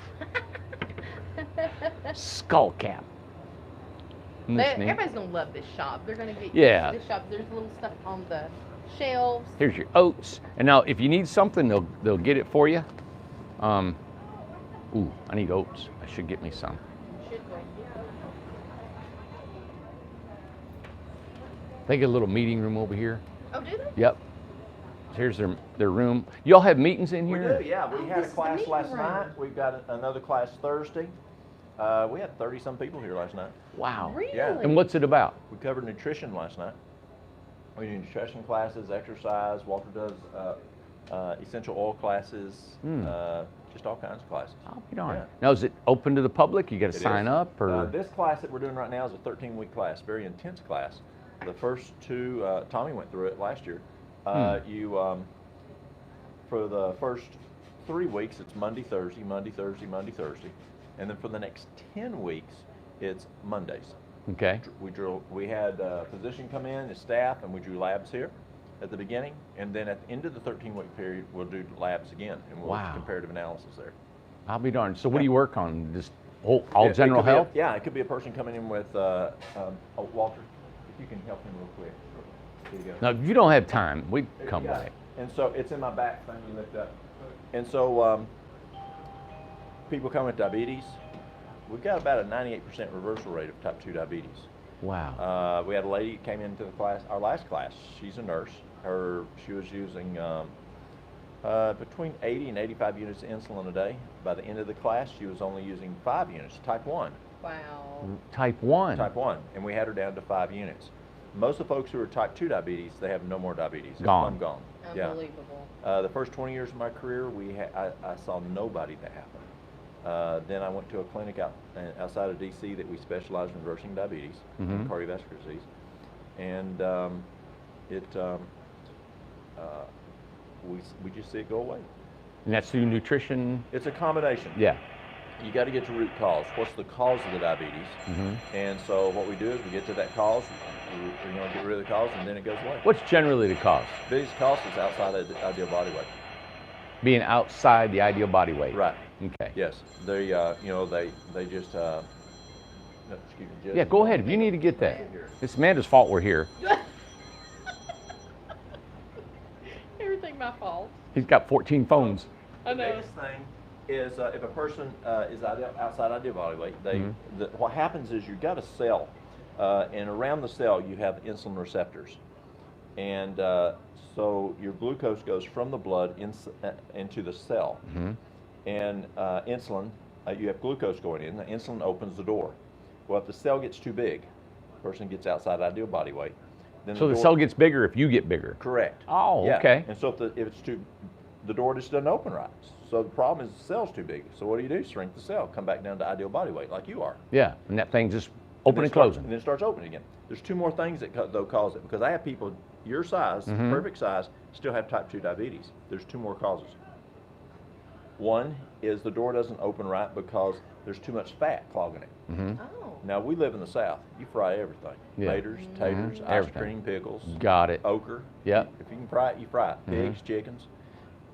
Skull cap. Isn't this neat? Everybody's gonna love this shop. They're gonna get Yeah. this shop. There's little stuff on the shelves. Here's your oats. And now, if you need something, they'll get it for you. Ooh, I need oats. I should get me some. Should go. They get a little meeting room over here. Oh, do they? Yep. Here's their room. Y'all have meetings in We here? do, yeah. Oh, We had a this is the class meeting last room. night. We've got another class Thursday. We had 30-some people here last night. Wow. Really? Yeah. And what's it about? We covered nutrition last night. We do nutrition classes, exercise. Walter does essential oil classes, just all kinds of classes. I'll be darned. Yeah. Now, is it open to the public? You got to It sign is. up, or This class that we're doing right now is a 13-week class, very intense class. The first two, Tommy went through it last year. For the first 3 weeks, it's Monday, Thursday, Monday, Thursday, Monday, Thursday, and then for the next 10 weeks, it's Mondays. Okay. We had a physician come in, his staff, and we drew labs here at the beginning, and then at the end of the 13-week period, we'll do labs again, and we'll do comparative analysis there. I'll be darned. So what do you work on? Just all general health? Yeah, it could be a person coming in with, Walter, if you can help him real quick. Here you go. Now, if you don't have time, we come back. And so it's in my back thing you lift up. And so people come with diabetes. We've got about a 98% reversal rate of type 2 diabetes. Wow. We had a lady came into the class, our last class. She's a nurse. She was using between 80 and 85 units of insulin a day. By the end of the class, she was only using 5 units, type 1. Wow. Type 1? Type 1. And we had her down to 5 units. Most of the folks who are type 2 diabetes, they have no more diabetes. Gone. It's gone. Unbelievable. Yeah. The first 20 years of my career, I saw nobody that happened. Then I went to a clinic outside of D.C. that we specialize in reversing diabetes and cardiovascular disease. And we just see it go away. And that's through nutrition? It's a combination. Yeah. You got to get to root cause. What's the cause of the diabetes? And so what we do is we get to that cause, we get rid of the cause, and then it goes away. What's generally the cause? The biggest cause is outside of the ideal body weight. Being outside the ideal body weight. Right. Okay. Yes. They just. No, excuse me. Yeah, go ahead. If you need to get that. It's Amanda's fault we're here. Everything my fault. He's got 14 phones. I The know. biggest thing is if a person is outside ideal body weight, what happens is you've got a cell, and around the cell you have insulin receptors, and so your glucose goes from the blood into the cell, and insulin, you have glucose going in. The insulin opens the door. Well, if the cell gets too big, the person gets outside ideal body weight. Then So the cell gets bigger if you get bigger. Correct. Oh, Yeah. okay. And so if it's too, the door just doesn't open right. So the problem is the cell's too big. So what do? Shrink the cell, come back down to ideal body weight like you are. Yeah, and that thing just open and starts- closing. And then it starts opening again. There's 2 more things that though cause it, because I have people your size, perfect size, still have type 2 diabetes. There's 2 more causes. One is the door doesn't open right because there's too much fat clogging it. Oh. Now we live in the South. You fry everything. Yeah. Taters, ice Everything. cream, pickles. Got it. Ochre. Yep. If you can fry it, you fry it. Pigs, chickens.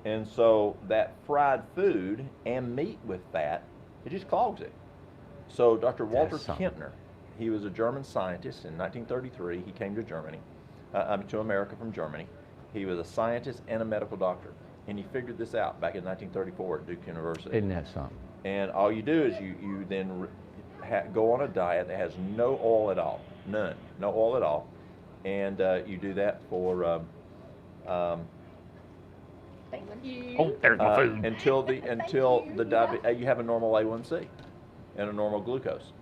And so that fried food and meat with fat, it just clogs it. So Dr. Walters Kentner, he was a German scientist in 1933. He came to to America from Germany. He was a scientist and a medical doctor. And he figured this out back in 1934 at Duke University. Isn't that something? And all you do is you then go on a diet that has no oil at all, none, no oil at all, and you do that for Thank you. Oh, there's my food. until you have a normal A1C and a normal glucose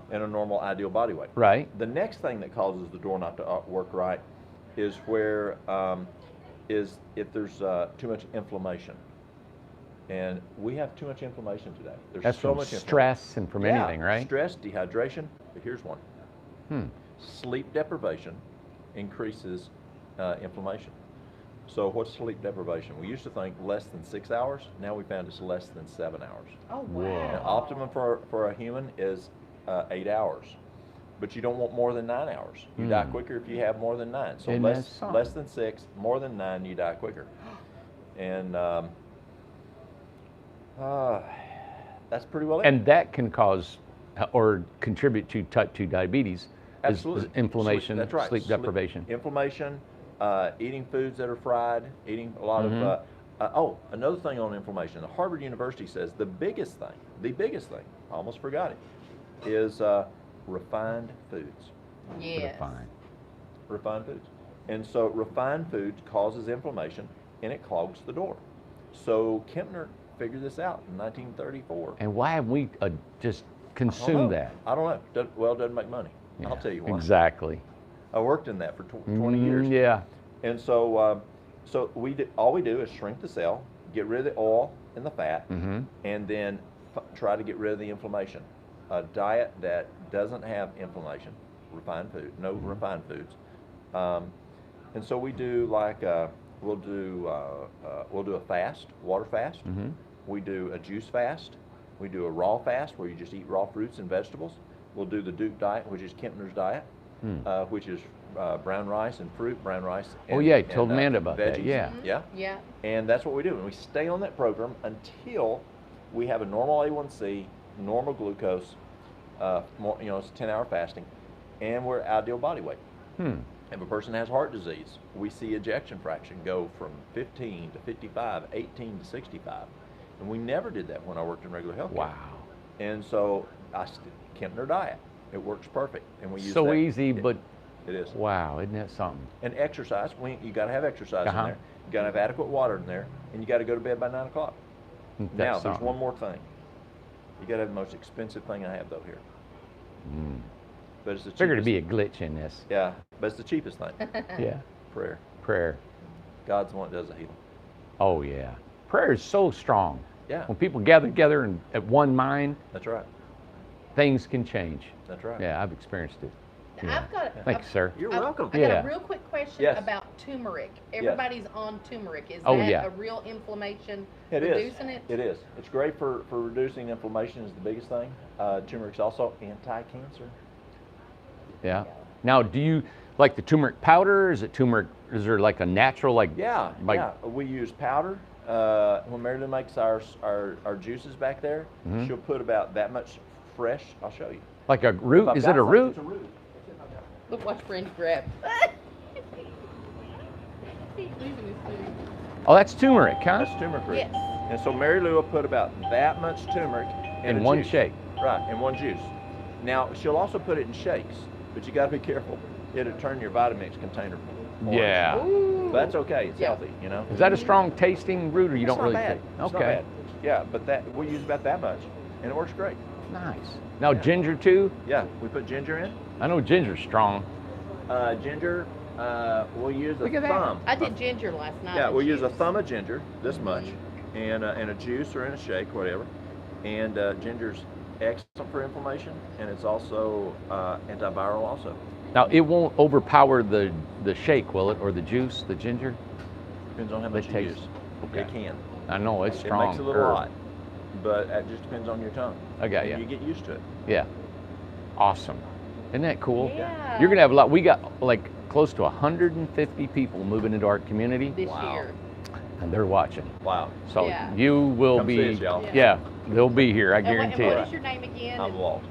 and a normal ideal body weight. Right. The next thing that causes the door not to work right is if there's too much inflammation. And we have too much inflammation today. There's That's so from much stress and from anything, right? Stress, dehydration. But here's one. Sleep deprivation increases inflammation. So what's sleep deprivation? We used to think less than 6 hours. Now we found it's less than 7 hours. Oh, Whoa. wow. Now, optimum for a human is 8 hours. But you don't want more than 9 hours. You die quicker if you have more than 9. So Isn't that something? less than 6, more than 9, you die quicker. And that's pretty well it. And that can cause or contribute to type 2 diabetes. Absolutely. Is inflammation, That's right. sleep deprivation. Inflammation, eating foods that are fried, eating a lot of, another thing on inflammation. Harvard University says the biggest thing, I almost forgot it, is refined foods. Yes. Fine. Refined foods. And so refined foods causes inflammation and it clogs the door. So Kempner figured this out in 1934. And why have we just consumed that? I don't know. It doesn't make money. I'll tell you why. Exactly. I worked in that for 20 years. Yeah. And so, all we do is shrink the cell, get rid of the oil and the fat, and then try to get rid of the inflammation. A diet that doesn't have inflammation, refined food, no refined foods, And so we do like we'll do a fast, water fast. Mm-hmm. We do a juice fast. We do a raw fast where you just eat raw fruits and vegetables. We'll do the Duke diet, which is Kentner's diet, which is brown rice and fruit, brown rice. And, Oh yeah, you told Amanda about that. veggies. Yeah. Yeah. Yeah. And that's what we do. And we stay on that program until we have a normal A1C, normal glucose, it's 10-hour fasting, and we're ideal body weight. If a person has heart disease, we see ejection fraction go from 15 to 55, 18 to 65. And we never did that when I worked in regular health care. Wow. And so Kentner diet, it works perfect. And we use So that. easy, but It is. wow, isn't that something? And exercise, you got to have exercise in there. You got to have adequate water in there, and you got to go to bed by 9 o'clock. Now, there's something. one more thing. You got to have the most expensive thing I have though here. But it's the cheapest. Figured to be a glitch in this. Yeah, but it's the cheapest thing. Yeah. Prayer. Prayer. God's the one that does the healing. Oh yeah. Prayer is so strong. Yeah. When people gather together and at one mind, That's right. things can change. That's right. Yeah, I've experienced it. Yeah. I've got. Thanks, sir. You're I've- welcome. I got Yeah. a real quick question Yes. about turmeric. Everybody's on turmeric. Is Oh, that yeah. a real inflammation It is. reducing it? It is. It's great for reducing inflammation is the biggest thing. Turmeric's also anti-cancer. Yeah. Now, do you like the turmeric powder? Is it turmeric? Is there like a natural like? Yeah, like, yeah. We use powder. When Mary Lou makes our juices back there, she'll put about that much fresh. I'll show you. Like a root? If I've Is got it a some, root? It's a root. Look, watch Brandy grab. He's losing his food. Oh, that's turmeric, huh? That's turmeric root. Yes. And so Mary Lou will put about that much turmeric In a one juice. shake. Right, in one juice. Now, she'll also put it in shakes, but you got to be careful. It'll turn your Vitamix container orange. Yeah. Ooh. But that's okay. It's Yeah. healthy, you know. Is that a strong tasting root, or you It's don't not really bad. take? It's not Okay. bad. Yeah, but we use about that much, and it works great. Nice. Now Yeah. ginger too. Yeah, we put ginger in. I know ginger's strong. Ginger, we'll use a Look at that. thumb. I did ginger last night. Yeah, and we'll use a juice. thumb of ginger, this much, and a juice or in a shake, whatever. And ginger's excellent for inflammation, and it's also antiviral also. Now it won't overpower the shake, will it, or the juice, the ginger? Depends on how much you taste- use. okay. It can. I know it's It strong. makes a little herb. hot, but it just depends on your tongue. I got And ya. you get used to it. Yeah. Awesome. Isn't that cool? Yeah. You're gonna have a lot. We got like close to 150 people moving into our community, This Wow. year. and they're watching. Wow. So Yeah. you will Come be. see us, y'all. Yeah, they'll be here. I And what- guarantee and it. what is your name again? I'm Walt.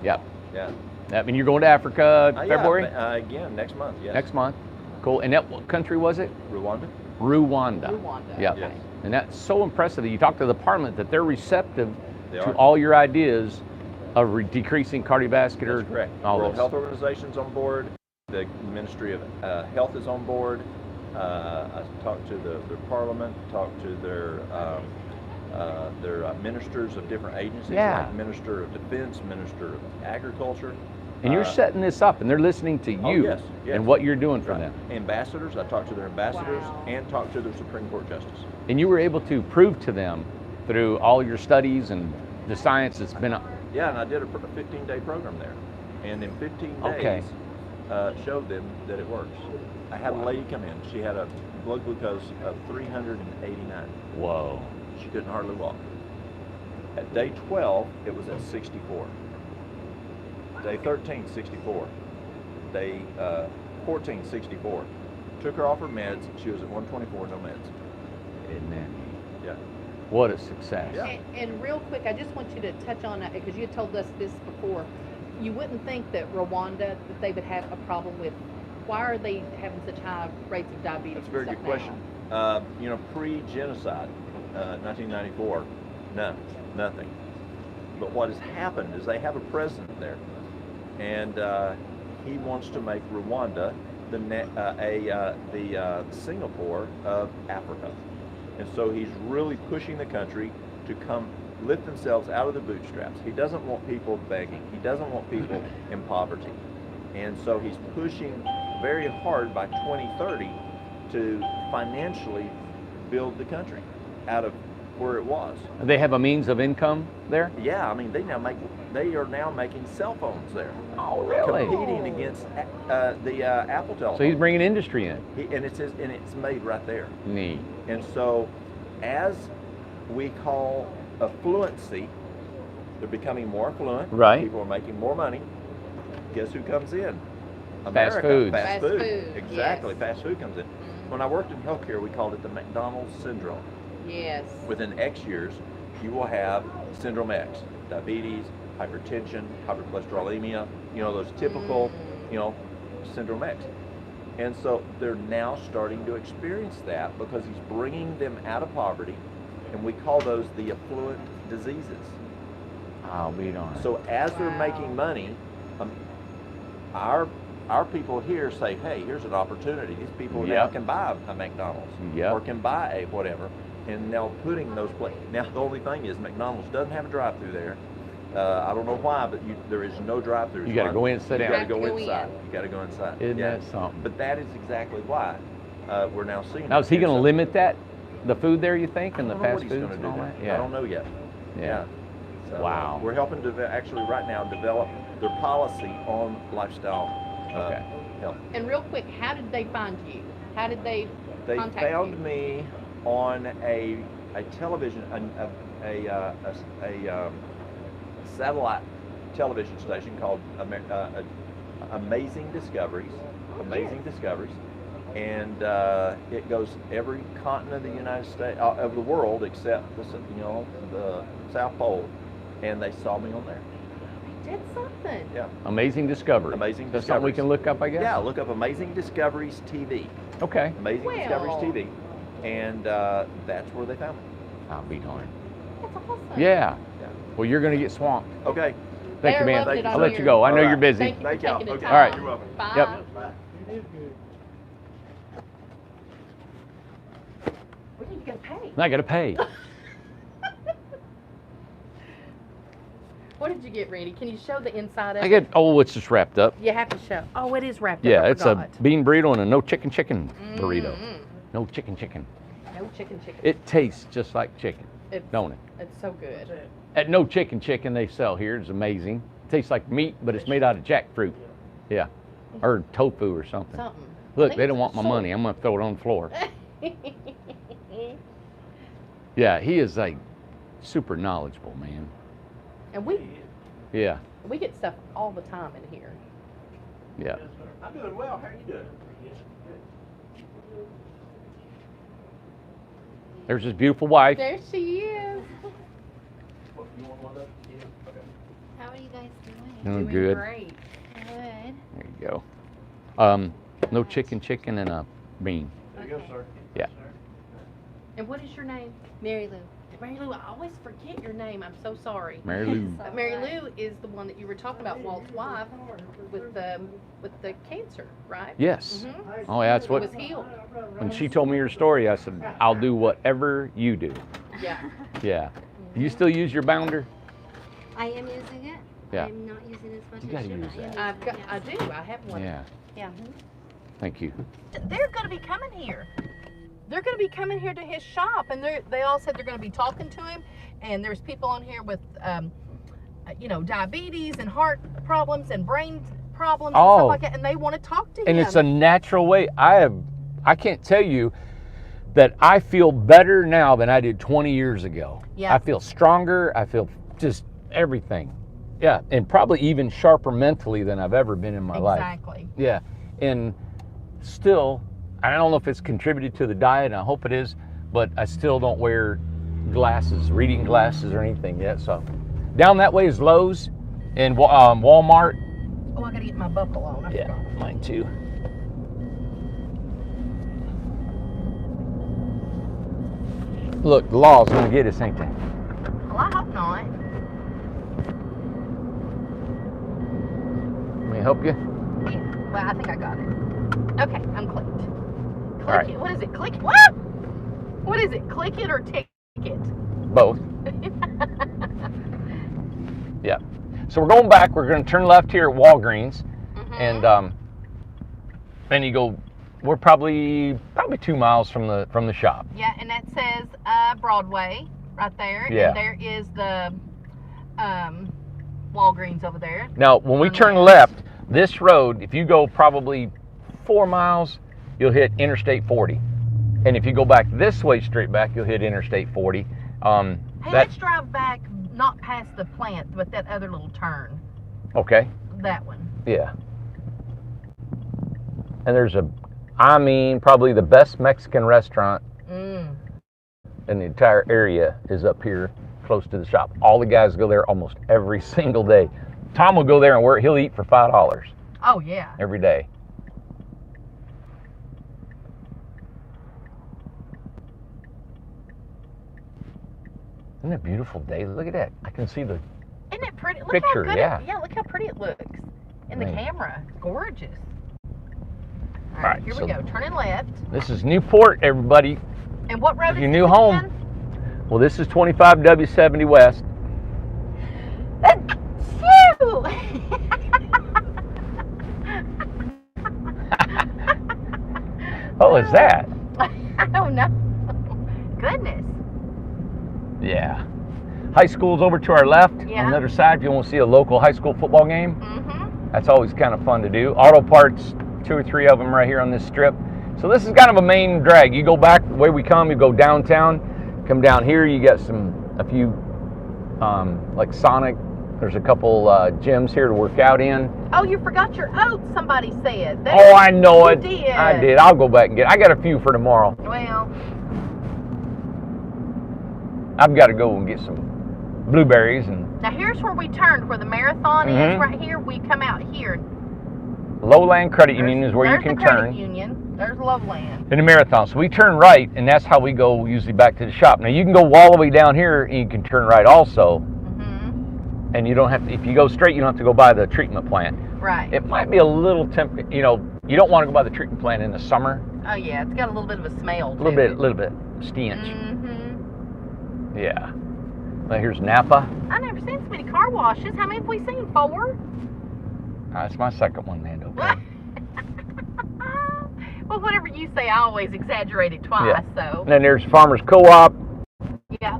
Yep. Yeah. I mean, you're going to Africa Yeah, February again, next month, yes. next month. Cool. And that what country was it? Rwanda? Rwanda. Rwanda. Yep. Okay. Yes. And that's so impressive that you talk to the parliament that they're receptive They to are. all your ideas of decreasing cardiovascular. That's correct. All World this. Health Organization's on board. The Ministry of Health is on board. I talked to the Parliament, talked to their ministers of different agencies, Yeah. like Minister of Defense, Minister of Agriculture. And you're setting this up, and they're listening to Oh, you yes, yes. and what you're doing for Right. them. Ambassadors, I talked to their ambassadors Wow. and talked to their Supreme Court Justice. And you were able to prove to them through all your studies and the science that's been. Yeah, and I did a 15-day program there. And in 15 days, Okay. showed them that it works. I had a lady come in. She had a blood glucose of 389. Whoa. She couldn't hardly walk. At day 12, it was at 64. Day 13, 64. Day 14, 64. Took her off her meds. She was at 124, no meds. Isn't that neat? Yeah. What a success. Yeah. And real quick, I just want you to touch on that because you had told us this before. You wouldn't think that Rwanda, that they would have a problem with. Why are they having such high rates of diabetes? That's a very and good stuff question. now? Pre-genocide, 1994, no, nothing. But what has happened is they have a president there, and he wants to make Rwanda the Singapore of Africa. And so he's really pushing the country to come lift themselves out of the bootstraps. He doesn't want people begging. He doesn't want people in poverty. And so he's pushing very hard by 2030 to financially build the country out of where it was. They have a means of income there? Yeah, I mean they are now making cell phones there, Oh, really? competing against the Apple telephone. So he's bringing industry in. And it's made right there. Neat. And so, as we call affluency, they're becoming more affluent. Right. People are making more money. Guess who comes in? Fast food. Fast Fast food. food, Exactly. yes. Fast food comes in. When I worked in healthcare, we called it the McDonald's syndrome. Yes. Within X years, you will have syndrome X, diabetes, hypertension, hypercholesterolemia, those typical, syndrome X. And so they're now starting to experience that because he's bringing them out of poverty, and we call those the affluent diseases. I'll be darned. So as they're Wow. making money, our people here say, hey, here's an opportunity. These people now Yep. can buy a McDonald's Yep. or can buy a whatever. And now putting those places. Now the only thing is McDonald's doesn't have a drive-through there. I don't know why, but there is no drive-through. You got to go in and sit You down. got to go Go in. inside. You got to go inside. Isn't Yeah. that something? But that is exactly why we're now seeing. Now, is he it. going to So- limit that, the food there, you think, and I the don't know what fast he's foods gonna and do all there. that? I don't know yet. Yeah. So, Wow. We're helping to actually right now develop their policy on lifestyle Okay. health. And real quick, how did they find you? How did they They contact found you? me on a television, a satellite television station called Amazing Discoveries. Amazing Discoveries. And it goes every continent of the United States, of the world, except the South Pole. And they saw me on there. Did something. Yeah. Amazing Discovery. Amazing That's something we Discoveries. can look up, I guess? Yeah, look up Amazing Discoveries TV. Okay. Amazing Well. Discoveries TV. And that's where they found me. I'll be darned. That's awesome. Yeah. Yeah. Well, you're going to get swamped. Okay. Thank you, They're man. loving it I'll I'll on let here. you go. I know All you're right. busy. Thank you Thank for y'all. taking the Okay. time. All right. You're welcome. Bye. Yep. Bye. What are you gonna pay? I got to pay. What did you get, Randy? Can you show the inside of I it? get, it's just wrapped up. You have to show. Oh, it is wrapped Yeah, up. I it's forgot. a bean burrito and a no chicken burrito. Mm. No chicken. No chicken. It tastes just like chicken, It's, don't it? It's so good. At No Chicken they sell here is amazing. It tastes like meat, but it's made out of jackfruit. Yeah. Or tofu or something. Something. Look, I they think don't want it's my money. I'm going to throw it on the floor. Yeah, he is like super knowledgeable, man. And we Yeah. get stuff all the time in here. Yeah. I'm doing well. How are you doing? There's his beautiful wife. There she is. You want one of those? Yeah. Okay. How are you guys doing? Doing Doing good. great. Good. There you go. No chicken and a bean. There you go, sir. Yeah. And what is your name? Mary Lou. Mary Lou, I always forget your name. I'm so sorry. Mary Lou. Mary Lou is the one that you were talking about, Walt's wife, with the cancer, right? Yes. Mhm. Oh, yeah, that's It what, was healed. when she told me your story, I said, I'll do whatever you do. Yeah. Yeah. Do you still use your bounder? I am using it. Yeah. I'm not using it as much You as gotta I should. use I am that. I've got, using I it, do. I have one. Yeah. Yeah. Thank you. They're going to be coming here. They're going to be coming here to his shop, and they all said they're going to be talking to him. And there's people on here with, diabetes and heart problems and brain problems and Oh. stuff like that, and they want to talk to him. And it's a natural way. I can't tell you that I feel better now than I did 20 years ago. Yeah. I feel stronger. I feel just everything. Yeah. And probably even sharper mentally than I've ever been in my life. Exactly. Yeah. And still, I don't know if it's contributed to the diet, and I hope it is, but I still don't wear glasses, reading glasses or anything yet. So down that way is Lowe's and Walmart. Oh, I got to get my buckle on. I Yeah, forgot. mine too. Look, the law's gonna get us, ain't they? Well, I hope not. Let me help you. Yeah. Well, I think I got it. Okay, I'm clicked. Click right. it. What is it? Click what? What is it? Click it or tick it? Both. Yeah. So we're going back. We're gonna turn left here at Walgreens, Mhm. and then you go. We're probably 2 miles from the shop. Yeah, and that says Broadway. right there. Yeah. And there is the Walgreens over there. Now, when we On the turn left, this road, if you go probably 4 miles, you'll hit Interstate 40. And if you go back this way straight back, you'll hit Interstate 40. Hey, let's drive back, not past the plant, but that other little turn. Okay. That one. Yeah. And there's probably the best Mexican restaurant in the entire area is up here close to the shop. All the guys go there almost every single day. Tom will go there and he'll eat for $5 Oh, yeah. every day. Isn't it a beautiful day? Look at that. I can see the Isn't it pretty? Look picture, how good yeah. Look how pretty it looks in the Man. camera. It's gorgeous. All All right, right, here so we go. Turning left. This is Newport, everybody. And what road is Your this new home. again? Well, this is 25W70 West. Phew! What was that? I don't know. Goodness. Yeah. High school's over to our left. Yeah. On the other side, if you want to see a local high school football game, Mm-hmm. that's always kind of fun to do. Auto parts, 2 or 3 of them right here on this strip. So this is kind of a main drag. You go back the way we come, you go downtown, come down here, you got a few like Sonic. There's a couple gyms here to work out in. Oh, you forgot your oats, somebody said. Oh, I know You it. did. I did. I'll go back and get it. I got a few for tomorrow. Well, I've got to go and get some blueberries and now here's where we turned, where the marathon Mhm. is right here. We come out here. Lowland Credit Union is where you There's can the credit turn union. There's Loveland. in the marathon. So we turn right, and that's how we go usually back to the shop. Now you can go all the way down here, and you can turn right also, Mm-hmm. and you don't have to. If you go straight, you don't have to go by the treatment plant. Right. It might be a little you don't want to go by the treatment plant in the summer. Oh yeah, it's got a little bit of a smell. A little bit stench. Mm-hmm. Yeah. Now here's Napa. I never seen so many car washes. How many have we seen? 4? That's my second one, man. Okay. Well, whatever you say, I always exaggerate it twice. So And then there's Farmers Co-op. yeah.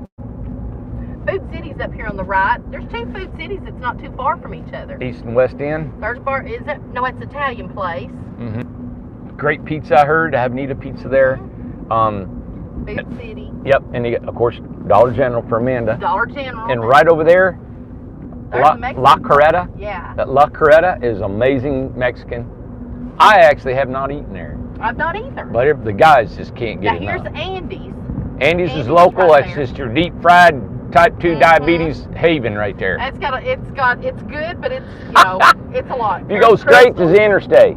Food City's up here on the right. There's 2 food cities that's not too far from each other. East and West End. There's bar. Is it? No, it's Italian place. Mm-hmm. Great pizza, I heard. I have Nita Pizza there. Food City. Yep, and you got, of course, Dollar General for Amanda. Dollar General. And right over there, There's the Mexican La Carreta. Yeah. That La Carreta is amazing Mexican. I actually have not eaten there, I've not either. but the guys just can't Now get here's enough. Andy's. Andy's is Andy's local. right That's there. just your deep fried type 2 Mhm. diabetes haven right there. It's good, but it's it's a lot. You go straight to the interstate.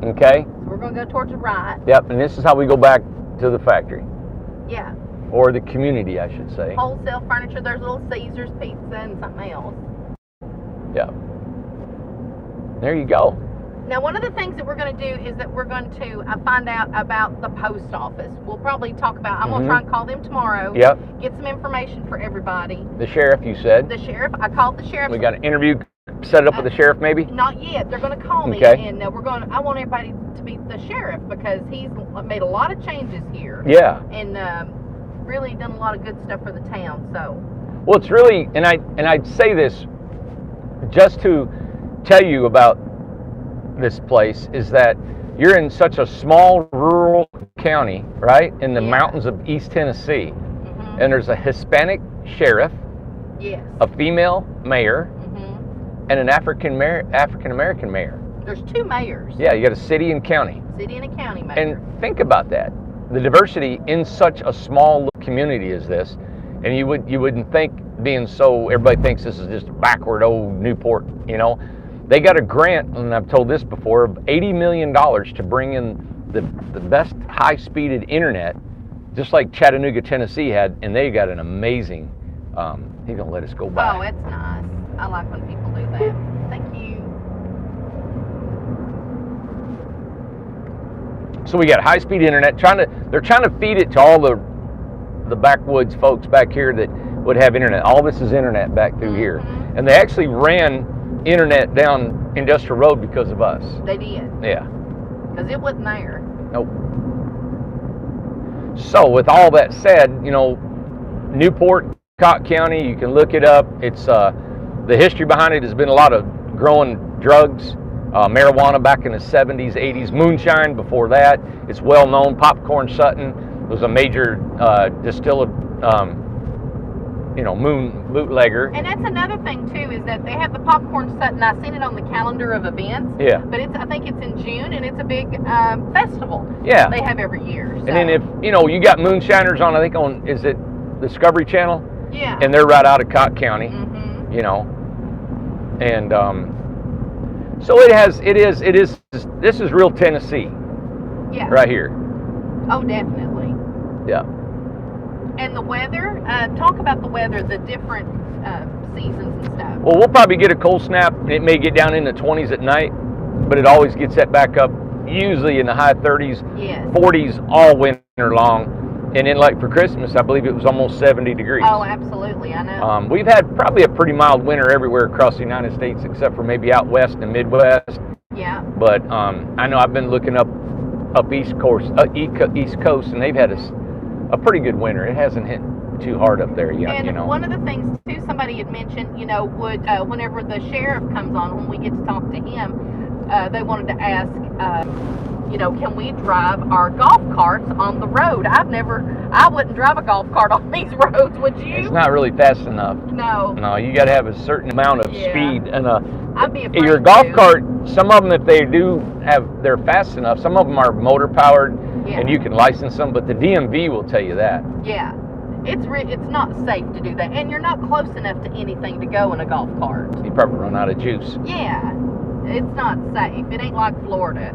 Okay. We're gonna go towards the right. Yep, and this is how we go back to the factory Yeah. or the community, I should say. Wholesale furniture. There's Little Caesars Pizza and something else. Yep. There you go. Now, one of the things that we're going to do is that we're going to find out about the post office. We'll probably talk about. I'm going to try and call them tomorrow. Yep. Get some information for everybody. The sheriff, you said. The sheriff. I called the sheriff. We got an interview set up with the sheriff, maybe. Not yet. They're going to call me, Okay. and we're going. I want everybody to meet the sheriff because he's made a lot of changes here. Yeah. And really done a lot of good stuff for the town. So. Well, it's really, and I'd say this just to tell you about this place is that you're in such a small rural county, right, in the Yeah. mountains of East Tennessee, Mhm. and there's a Hispanic sheriff, Yes. a female mayor, Mhm. and an African American mayor. There's 2 mayors. Yeah, you got a city and county. City and a county mayor. And think about that, the diversity in such a small little community as this, and you wouldn't think being so, everybody thinks this is just backward old Newport, They got a grant, and I've told this before, of $80 million to bring in the best high-speeded internet, just like Chattanooga, Tennessee had, and they got an amazing, he's gonna let us go by. Oh, it's nice. I like when people do that. Thank you. So we got high-speed internet, they're trying to feed it to all the backwoods folks back here that would have internet. All this is internet back through here. Mhm. And they actually ran internet down Industrial Road because of us. They did. Yeah. Because it wasn't there. Nope. So with all that said, Newport, Cott County. You can look it up. It's the history behind it has been a lot of growing drugs, marijuana back in the 70s, 80s, moonshine before that. It's well known. Popcorn Sutton was a major distiller, moon bootlegger. And that's another thing too, is that they have the Popcorn Sutton. I've seen it on the calendar of events. Yeah. But I think it's in June, and it's a big festival. Yeah. They have every year. So. And then if you got moonshiners on, I think is it Discovery Channel? Yeah. And they're right out of Cott County. Mm-hmm. And so it is. This is real Tennessee. Yeah. Right here. Oh, definitely. Yeah. And the weather, talk about the weather, the different seasons and stuff. Well, we'll probably get a cold snap. It may get down in the 20s at night, but it always gets that back up, usually in the high 30s, Yes. 40s all winter long. And then like for Christmas, I believe it was almost 70 degrees. Oh, absolutely, I know. We've had probably a pretty mild winter everywhere across the United States, except for maybe out west and Midwest. Yeah. But I know I've been looking up East Coast, and they've had a pretty good winter. It hasn't hit too hard up there yet, And one of the things too, somebody had mentioned, would whenever the sheriff comes on, when we get to talk to him, they wanted to ask, can we drive our golf carts on the road? I wouldn't drive a golf cart on these roads, would you? It's not really fast enough. No. No, you got to have a certain amount of speed, and I'd be afraid your golf cart. Some of them, if they do they're fast enough. Some of them are motor powered, Yeah. and you can license them. But the DMV will tell you that. Yeah. It's not safe to do that, and you're not close enough to anything to go in a golf cart. You probably run out of juice. Yeah, it's not safe. It ain't like Florida.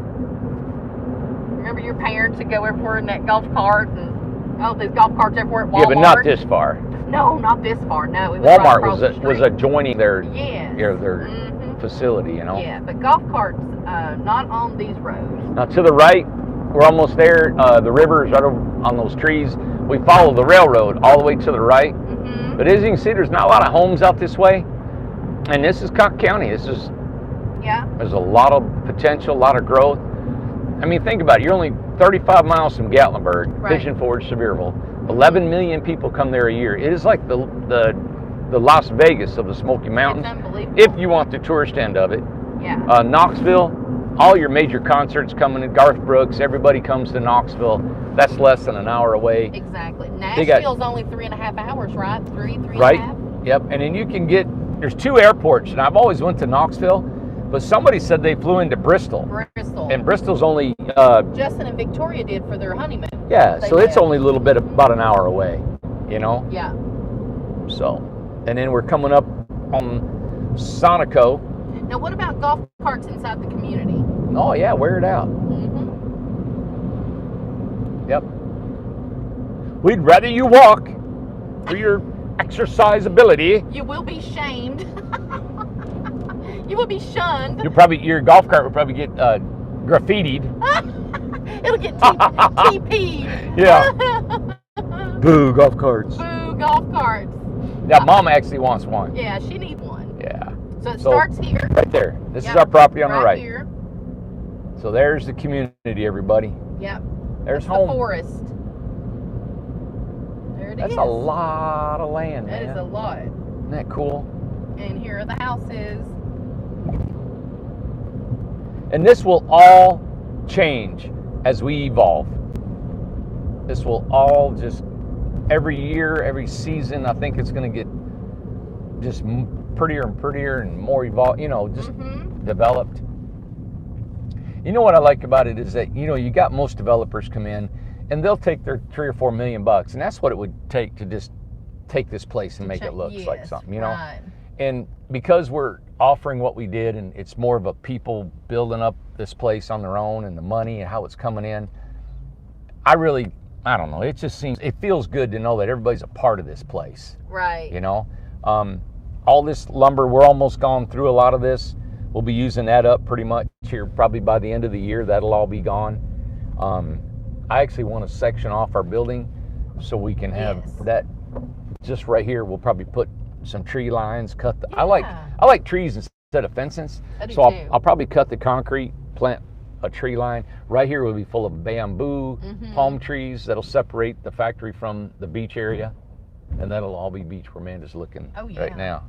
Remember your parents would go everywhere in that golf cart, and there's golf carts everywhere at Walmart. Yeah, but not this far. No, not this far. No, it was right Walmart across the was street. adjoining their Yes. their Mhm. facility, Yeah, but golf carts not on these roads. Now to the right, we're almost there. The river is right over on those trees. We follow the railroad all the way to the right. Mm-hmm. But as you can see, there's not a lot of homes out this way. And this is Cott County. Yeah. There's a lot of potential, a lot of growth. I mean, think about it. You're only 35 miles from Gatlinburg, Right. Pigeon Forge, Sevierville. 11 million people come there a year. It is like the Las Vegas of the Smoky Mountains, It's unbelievable. if you want the tourist end of it. Yeah. Knoxville, all your major concerts coming in. Garth Brooks, everybody comes to Knoxville. That's less than an hour away. Exactly. They got- Nashville's only 3.5 hours, right? Three Right? and a half? Yep. And then you can there's two airports, and I've always went to Knoxville, but somebody said they flew into Bristol. Bristol. And Bristol's only, Justin and Victoria did for their honeymoon. yeah, They so it's left. only a little bit, about an hour away, Yeah. So, and then we're coming up on Sonico. Now, what about golf carts inside the community? Oh yeah, wear it out. Mm-hmm. Yep. We'd rather you walk for your exercise ability. You will be shamed. You will be shunned. Your golf cart would probably get graffitied. It'll get TP'd. Yeah. Boo, golf carts. Boo, golf carts. Yeah, Mom actually wants one. Yeah, she needs one. Yeah. So it So- starts here. Right there. This is Yep, our property on the right. Here. So there's the community, everybody. Yep. There's The home. forest. There it is. That's a lot of land, That man. is a lot. Isn't that cool? And here are the houses. And this will all change as we evolve. This will all just, every year, every season, I think it's going to get just prettier and prettier and more evolved, just Mm-hmm. developed. You know what I like about it is that, you got most developers come in and they'll take their $3 or $4 million, and that's what it would take to just take this place and make it look like Yes, something, right. And because we're offering what we did, and it's more of a people building up this place on their own and the money and how it's coming in, I don't know, it feels good to know that everybody's a part of this place, Right. all this lumber, we're almost gone through a lot of this. We'll be using that up pretty much here, probably by the end of the year, that'll all be gone. I actually want to section off our building so we can have Yes. that just right here. We'll probably put some tree lines, Yeah. I like trees instead of fences. I do So too. I'll probably cut the concrete, plant a tree line. Right here will be full of bamboo, Mhm. palm trees that'll separate the factory from the beach area. And that'll all be beach where Amanda's looking Oh, yeah. right now.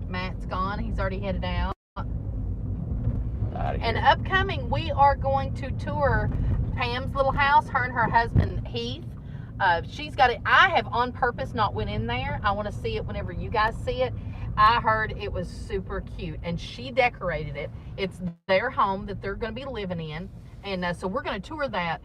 Matt's gone. He's already headed out. Out of And here. upcoming, we are going to tour Pam's little house, her and her husband Heath. She's got it. I have on purpose not went in there. I want to see it whenever you guys see it. I heard it was super cute, and she decorated it. It's their home that they're going to be living in, and so we're going to tour that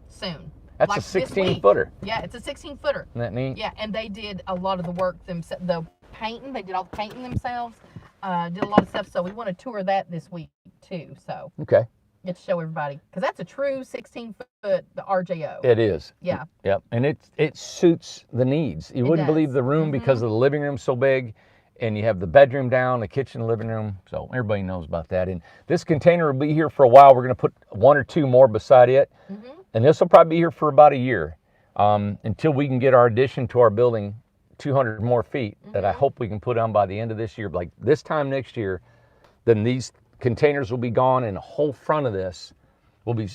soon. That's like a this 16 week. footer. Yeah, it's a 16-footer. Isn't that neat? Yeah, and they did a lot of the work themselves. The painting, they did all the painting themselves. Did a lot of stuff. So we want to tour that this week too. So Okay. get to show everybody because that's a true 16-foot the RJO. It is. Yeah. Yep. And it suits the needs. You It wouldn't does. believe the room because of the living room so big, and you have the bedroom down, the kitchen, living room. So everybody knows about that. And this container will be here for a while. We're going to put one or two more beside it, and this will probably be here for about a year until we can get our addition to our building 200 more feet that I hope we can put on by the end of this year. Like this time next year, then these containers will be gone, and the whole front of this will be,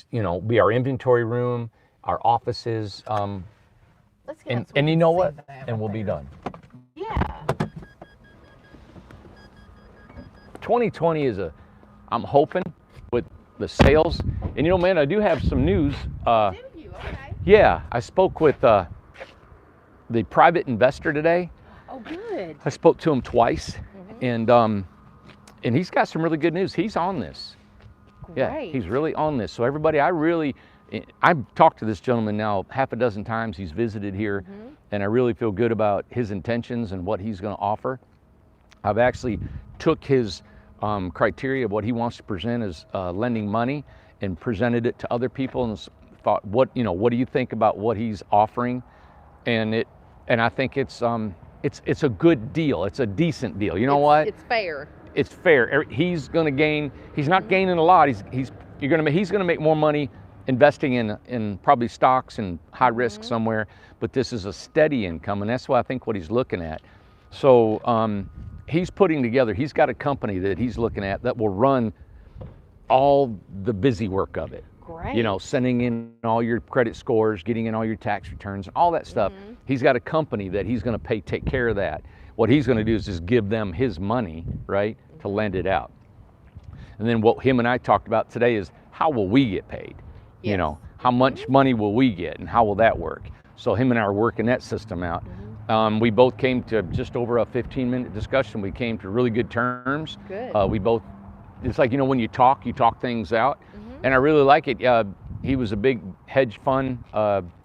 be our inventory room, our offices, Let's get out so we and you can know see what? that And right we'll be there. done. Yeah. 2020 I'm hoping with the sales, and man, I do have some news. Did you? Okay. Yeah, I spoke with the private investor today. Oh, good. I spoke to him twice, and he's got some really good news. He's on this. Yeah, Great. he's really on this. So everybody, I've talked to this gentleman now half a dozen times. He's visited here, and I really feel good about his intentions and what he's going to offer. I've actually took his criteria of what he wants to present as lending money and presented it to other people and thought, what do you think about what he's offering? And I think it's a good deal. It's a decent deal. You know what? It's fair. It's fair. He's going to gain. He's not gaining a lot. He's going to make more money investing in probably stocks and high risk somewhere. But this is a steady income, and that's why I think what he's looking at. So he's putting together. He's got a company that he's looking at that will run all the busy work of it. Great. Sending in all your credit scores, getting in all your tax returns, all that stuff. He's got a company that he's going to take care of that. What he's going to do is just give them his money, right, to lend it out. And then what him and I talked about today is how will we get paid? Yes. How much money will we get and how will that work? So him and I are working that system out. We both came to just over a 15-minute discussion. We came to really good terms. Good. It's like, when you talk things out. And I really like it. He was a big hedge fund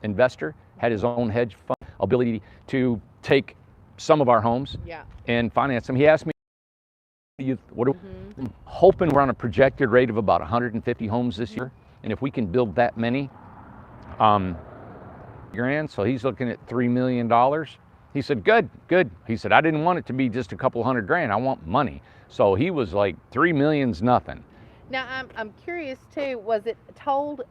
investor, had his own hedge fund ability to take some of our homes and finance them. He asked me, hoping we're on a projected rate of about 150 homes this year. And if we can build that many, grand, so he's looking at $3 million. He said, good. He said, I didn't want it to be just a couple $100,000. I want money. So he was like, 3 million's nothing. Now, I'm curious too, was it told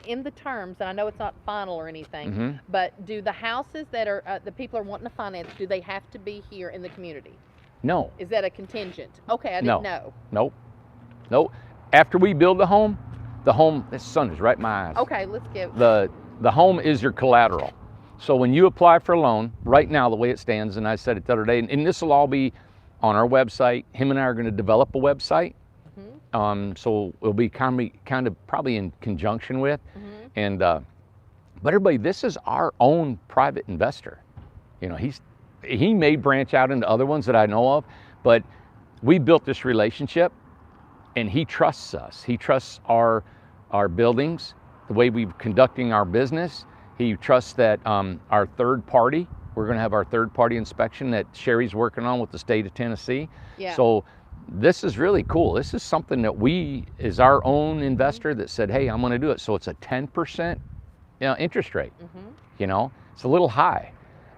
in the terms, and I know it's not final or anything, but do the houses that are, the people are wanting to finance, do they have to be here in the community? No. Is that a contingent? Okay, I didn't know. Nope. After we build the home, the sun is right in my eyes. Okay, let's give. The home is your collateral. So when you apply for a loan, right now the way it stands, and I said it the other day, and this will all be on our website. Him and I are going to develop a website. So it'll be kind of probably in conjunction with, and but everybody, this is our own private investor. He may branch out into other ones that I know of, but we built this relationship, and he trusts us. He trusts our buildings, the way we're conducting our business. He trusts that our third party. We're going to have our third party inspection that Sherry's working on with the state of Tennessee. Yeah. So this is really cool. This is something that we, as our own investor, that said, hey, I'm going to do it. So it's a 10% interest rate. It's a little high.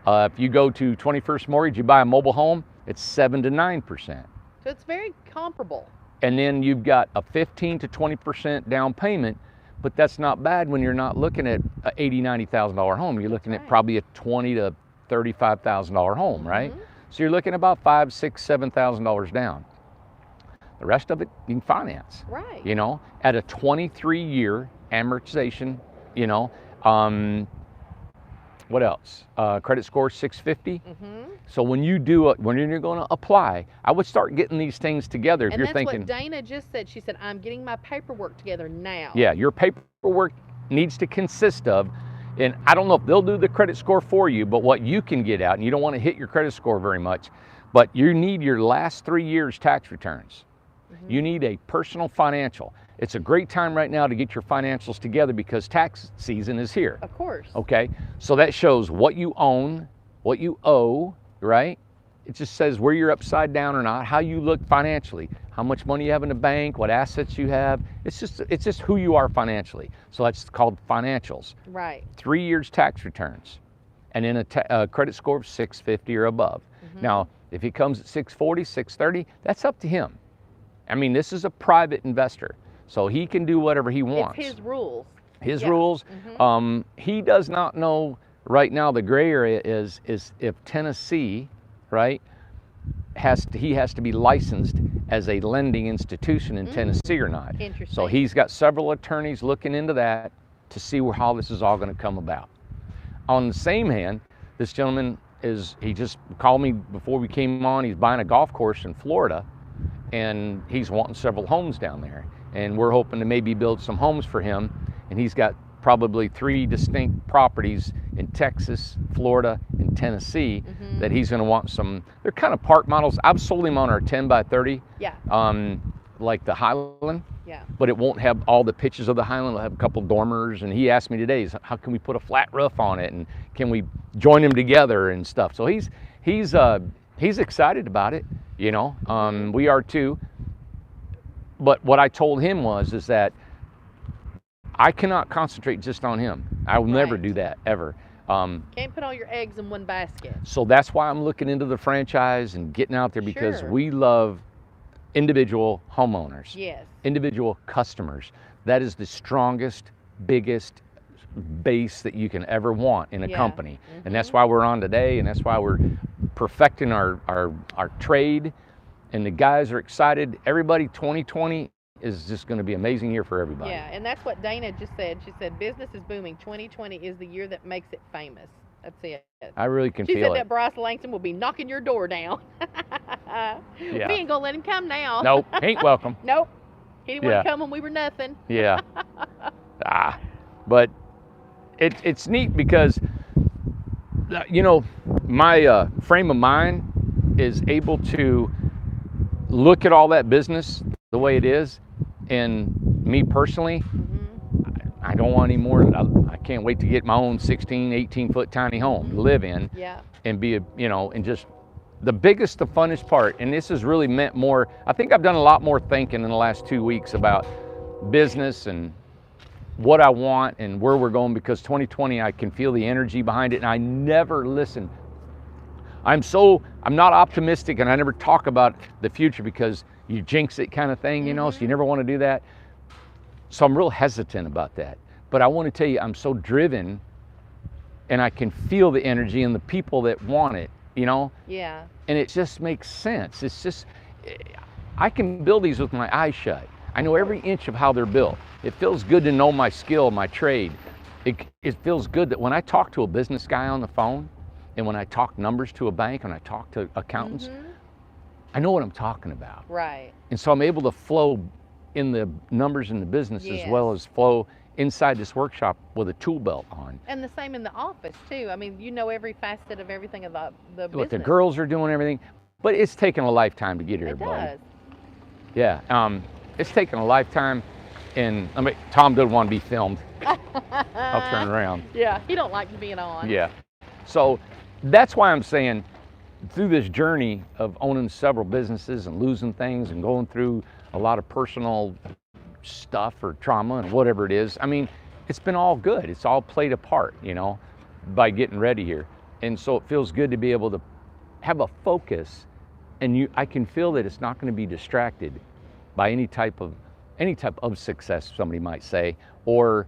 If you go to 21st Mortgage, you buy a mobile home, it's 7 to 9%. So it's very comparable. And then you've got a 15 to 20% down payment, but that's not bad when you're not looking at a $80,000, $90,000 home. You're looking at probably a $20,000 to $35,000 home, right? So you're looking about $5,000, $6,000, $7,000 down. The rest of it you can finance, right? At a 23-year amortization, What else? Credit score 650. Mm-hmm. So when you're going to apply, I would start getting these things together. If And you're that's thinking, what Dana just said. She said, I'm getting my paperwork together now. yeah, your paperwork needs to consist of, and I don't know if they'll do the credit score for you, but what you can get out, and you don't want to hit your credit score very much, but you need your last 3 years tax returns. Mm-hmm. You need a personal financial. It's a great time right now to get your financials together because tax season is here. Of course. Okay, so that shows what you own, what you owe, right? It just says where you're upside down or not, how you look financially, how much money you have in the bank, what assets you have. It's just who you are financially. So that's called financials. Right. 3 years tax returns, and then a credit score of 650 or above. Mm-hmm. Now, if he comes at 640, 630, that's up to him. I mean, this is a private investor, so he can do whatever he wants. It's his rules. His Yeah. rules. Mhm. He does not know right now. The gray area is if Tennessee, right, he has to be licensed as a lending institution in Tennessee or not. Interesting. So he's got several attorneys looking into that to see how this is all going to come about. On the same hand, this gentleman he just called me before we came on. He's buying a golf course in Florida, and he's wanting several homes down there. And we're hoping to maybe build some homes for him. And he's got probably 3 distinct properties in Texas, Florida, and Tennessee that he's going to want some. They're kind of park models. I've sold him on our 10 by 30, Yeah. like the Highland, Yeah. but it won't have all the pitches of the Highland. It'll have a couple dormers. And he asked me today, how can we put a flat roof on it? And can we join them together and stuff? So he's excited about it, you know. We are too. But what I told him is that I cannot concentrate just on him. I will never Right. do that, ever. Can't put all your eggs in one basket. So that's why I'm looking into the franchise and getting out there, because Sure. we love individual homeowners, Yes. individual customers. That is the strongest, biggest base that you can ever want in a Yeah. company. And that's why we're on today, and that's why we're perfecting our trade. And the guys are excited. Everybody, 2020 is just going to be an amazing year for everybody. Yeah, and that's what Dana just said. She said business is booming. 2020 is the year that makes it famous. That's it. I really can She feel said it. that Bryce Langston will be knocking your door down. We ain't gonna let him come now. Nope, ain't welcome. Nope. He didn't Yeah. want to come when we were nothing. Yeah. But it's neat because, you know, my frame of mind is able to look at all that business the way it is. And me personally, I don't want any more. I can't wait to get my own 16, 18-foot tiny home to live in Yeah. and be, and just the biggest, the funnest part. And this has really meant more. I think I've done a lot more thinking in the last 2 weeks about business and what I want and where we're going, because 2020, I can feel the energy behind it. And I never listen. I'm not optimistic, and I never talk about the future because you jinx it kind of thing, so you never want to do that. So I'm real hesitant about that. But I want to tell you, I'm so driven, and I can feel the energy and the people that want it, Yeah. and it just makes sense. It's just, I can build these with my eyes shut. I know every inch of how they're built. It feels good to know my skill, my trade. It feels good that when I talk to a business guy on the phone, and when I talk numbers to a bank, and I talk to accountants, I know what I'm talking about. Right. And so I'm able to flow in the numbers in the business as well as flow inside this workshop with a tool belt on. And the same in the office too. I mean, you know every facet of everything of the business. What the girls are doing, everything. But it's taken a lifetime to get here, It buddy. does. Yeah, it's taken a lifetime, and Tom doesn't want to be filmed. I'll turn around. Yeah, he don't like being on. Yeah. So that's why I'm saying, through this journey of owning several businesses and losing things and going through a lot of personal stuff or trauma and whatever it is, it's been all good. It's all played a part, by getting ready here. And so it feels good to be able to have a focus, and I can feel that it's not going to be distracted by any type of success, somebody might say, or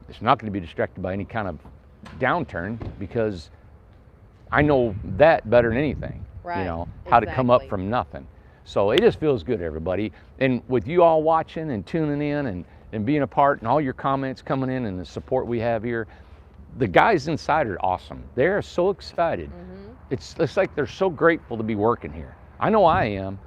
it's not going to be distracted by any kind of downturn, because I know that better than anything, Right, how to come up exactly. from nothing. So it just feels good, everybody. And with you all watching and tuning in and being a part, and all your comments coming in and the support we have here, the guys inside are awesome. They're so excited. It's like they're so grateful to be working here. I know I am.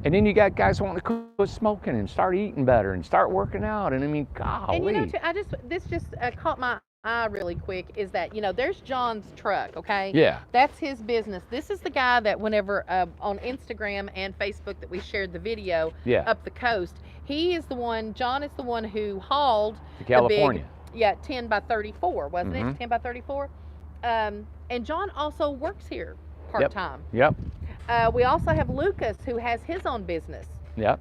And then you got guys wanting to quit smoking and start eating better and start working out. And I mean, golly. And you know, this just caught my eye really quick, is that, you know, there's John's truck, okay? Yeah. That's his business. This is the guy that whenever on Instagram and Facebook that we shared the video up the coast, John is the one who hauled to California. The big, 10 by 34, wasn't it? 10 by 34. And John also works here part-time. Yep. We also have Lucas, who has his own business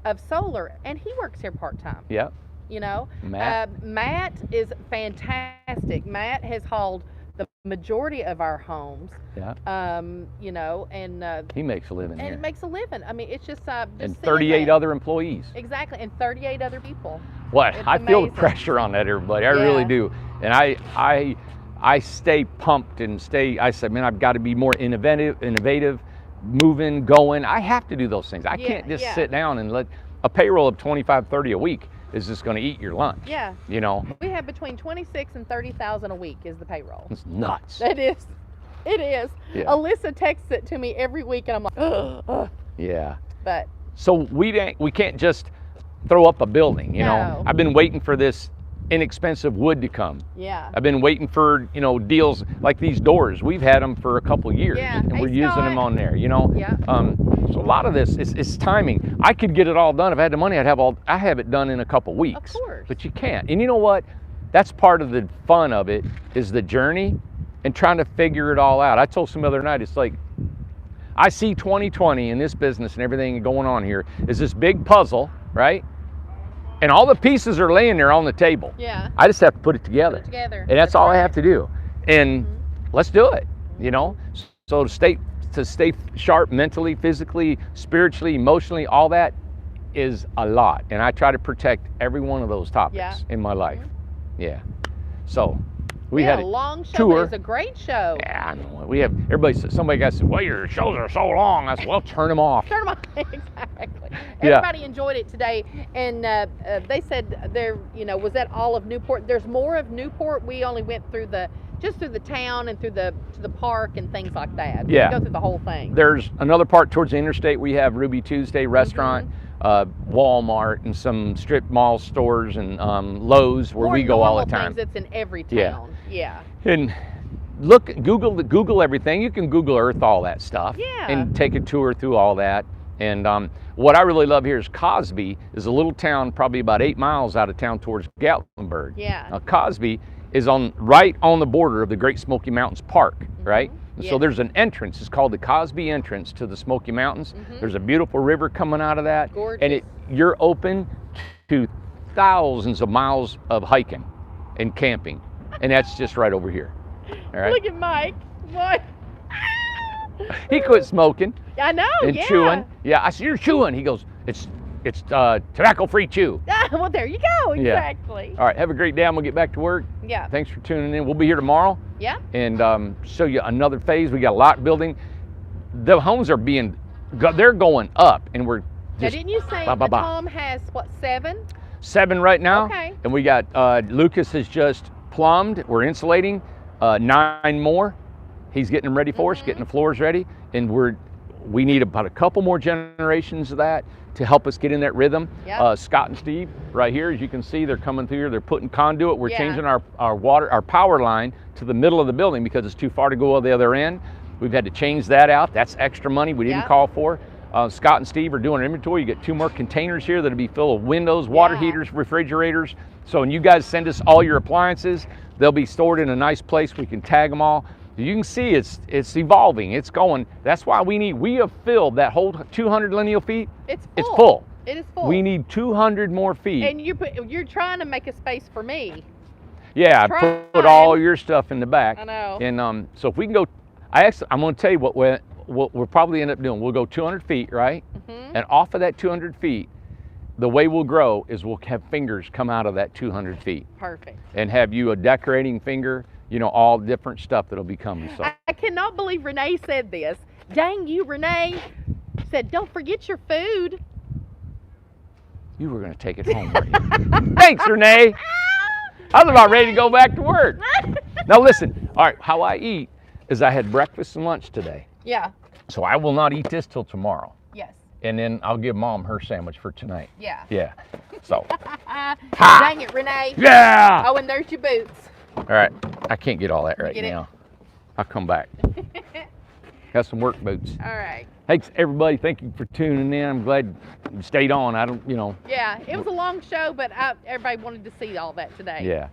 of solar, and he works here part-time. Yep. You know, Matt is fantastic. Matt has hauled the majority of our homes. Yeah. You know, and he makes a living and here. it makes a living. I mean, it's just and 38 other employees. Exactly, and 38 other people. What? I feel the amazing. pressure on that, everybody. I really do. And I stay pumped and I said, man, I've got to be more innovative, moving, going. I have to do those things. I can't just sit down and let a payroll of 25, 30 a week is just going to eat your lunch. Yeah. You know. We have between 26 and 30,000 a week is the payroll. It's nuts. It is. It is. Yeah. Alyssa texts it to me every week, and I'm like, ugh. Yeah. But so we can't just throw up a building. You know. I've been waiting for this inexpensive wood to come. Yeah. I've been waiting for, you know, deals like these doors. We've had them for a couple years, and we're using them on there, you know. Yeah. So a lot of this is timing. I could get it all done if I had the money. I have it done in a couple weeks. Of course. But you can't. And you know what? That's part of the fun of it, is the journey and trying to figure it all out. I told some other night, it's like, I see 2020 in this business and everything going on here is this big puzzle, right? And all the pieces are laying there on the table. Yeah. I just have to put it together. And that's all I have to do. And let's do it, you know? So to stay sharp mentally, physically, spiritually, emotionally, all that is a lot. And I try to protect every one of those topics in my life. Yeah. So we had a long show. Tour. It was a great show. Yeah, I know. We have, everybody said, somebody got said, well, your shows are so long. I said, well, turn them off. Turn them off. Exactly. Everybody enjoyed it today, and they said there, you know, was that all of Newport? There's more of Newport. We only went through just through the town and to the park and things like that. We didn't go through the whole thing. There's another part towards the interstate. We have Ruby Tuesday restaurant, Walmart, and some strip mall stores and Lowe's where we go all the time. Things that's in every town. Yeah. And Google everything. You can Google Earth all that stuff. Yeah. And take a tour through all that. And what I really love here is Cosby is a little town probably about 8 miles out of town towards Gatlinburg. Yeah. Now Cosby is right on the border of the Great Smoky Mountains Park, right? And so there's an entrance. It's called the Cosby entrance to the Smoky Mountains. There's a beautiful river coming out of that. Gorgeous. And you're open to thousands of miles of hiking and camping. And that's just right over here. All right. Look at Mike. What? He quit smoking. I know. And chewing. Yeah, I said, you're chewing. He goes, it's tobacco-free chew. Well, there you go. Exactly. Yeah. All right. Have a great day. I'm gonna get back to work. Yeah. Thanks for tuning in. We'll be here tomorrow. Yeah. And show you another phase. We got a lot building. The homes are they're going up, and we're just. Now, didn't you say the Tom has what, 7? 7 right now. Okay. And we got Lucas has just plumbed. We're insulating 9 more. He's getting them ready for us, getting the floors ready, and we need about a couple more generations of that to help us get in that rhythm. Yep. Scott and Steve right here, as you can see, they're coming through here. They're putting conduit. We're changing our power line to the middle of the building because it's too far to go on the other end. We've had to change that out. That's extra money we didn't call for. Scott and Steve are doing an inventory. You get 2 more containers here that'll be full of windows, water heaters, refrigerators. So when you guys send us all your appliances, they'll be stored in a nice place. We can tag them all. You can see it's evolving. It's going. That's why we have filled that whole 200 lineal feet. It's full. It's full. It is full. We need 200 more feet. And you're trying to make a space for me. Yeah, put all your stuff in the back. I know. And so if we can go, I'm going to tell you what we'll probably end up doing. We'll go 200 feet, right? And off of that 200 feet, the way we'll grow is we'll have fingers come out of that 200 feet. Perfect. And have you a decorating finger, you know, all different stuff that'll be coming. So I cannot believe Renee said this. Dang you, Renee. Said, don't forget your food. You were going to take it home, weren't you? Thanks, Renee. I was about ready to go back to work. Now listen, all right, how I eat is I had breakfast and lunch today. Yeah. So I will not eat this till tomorrow. Yes. And then I'll give Mom her sandwich for tonight. Yeah. Yeah. So. Dang it, Renee. Yeah. Oh, and there's your boots. All right. I can't get all that right Get it? now. I'll come back. Got some work boots. All right. Thanks, everybody. Thank you for tuning in. I'm glad you stayed on. I don't, you know. Yeah, it was a long show, but everybody wanted to see all that today. Yeah.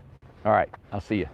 All right. I'll see you.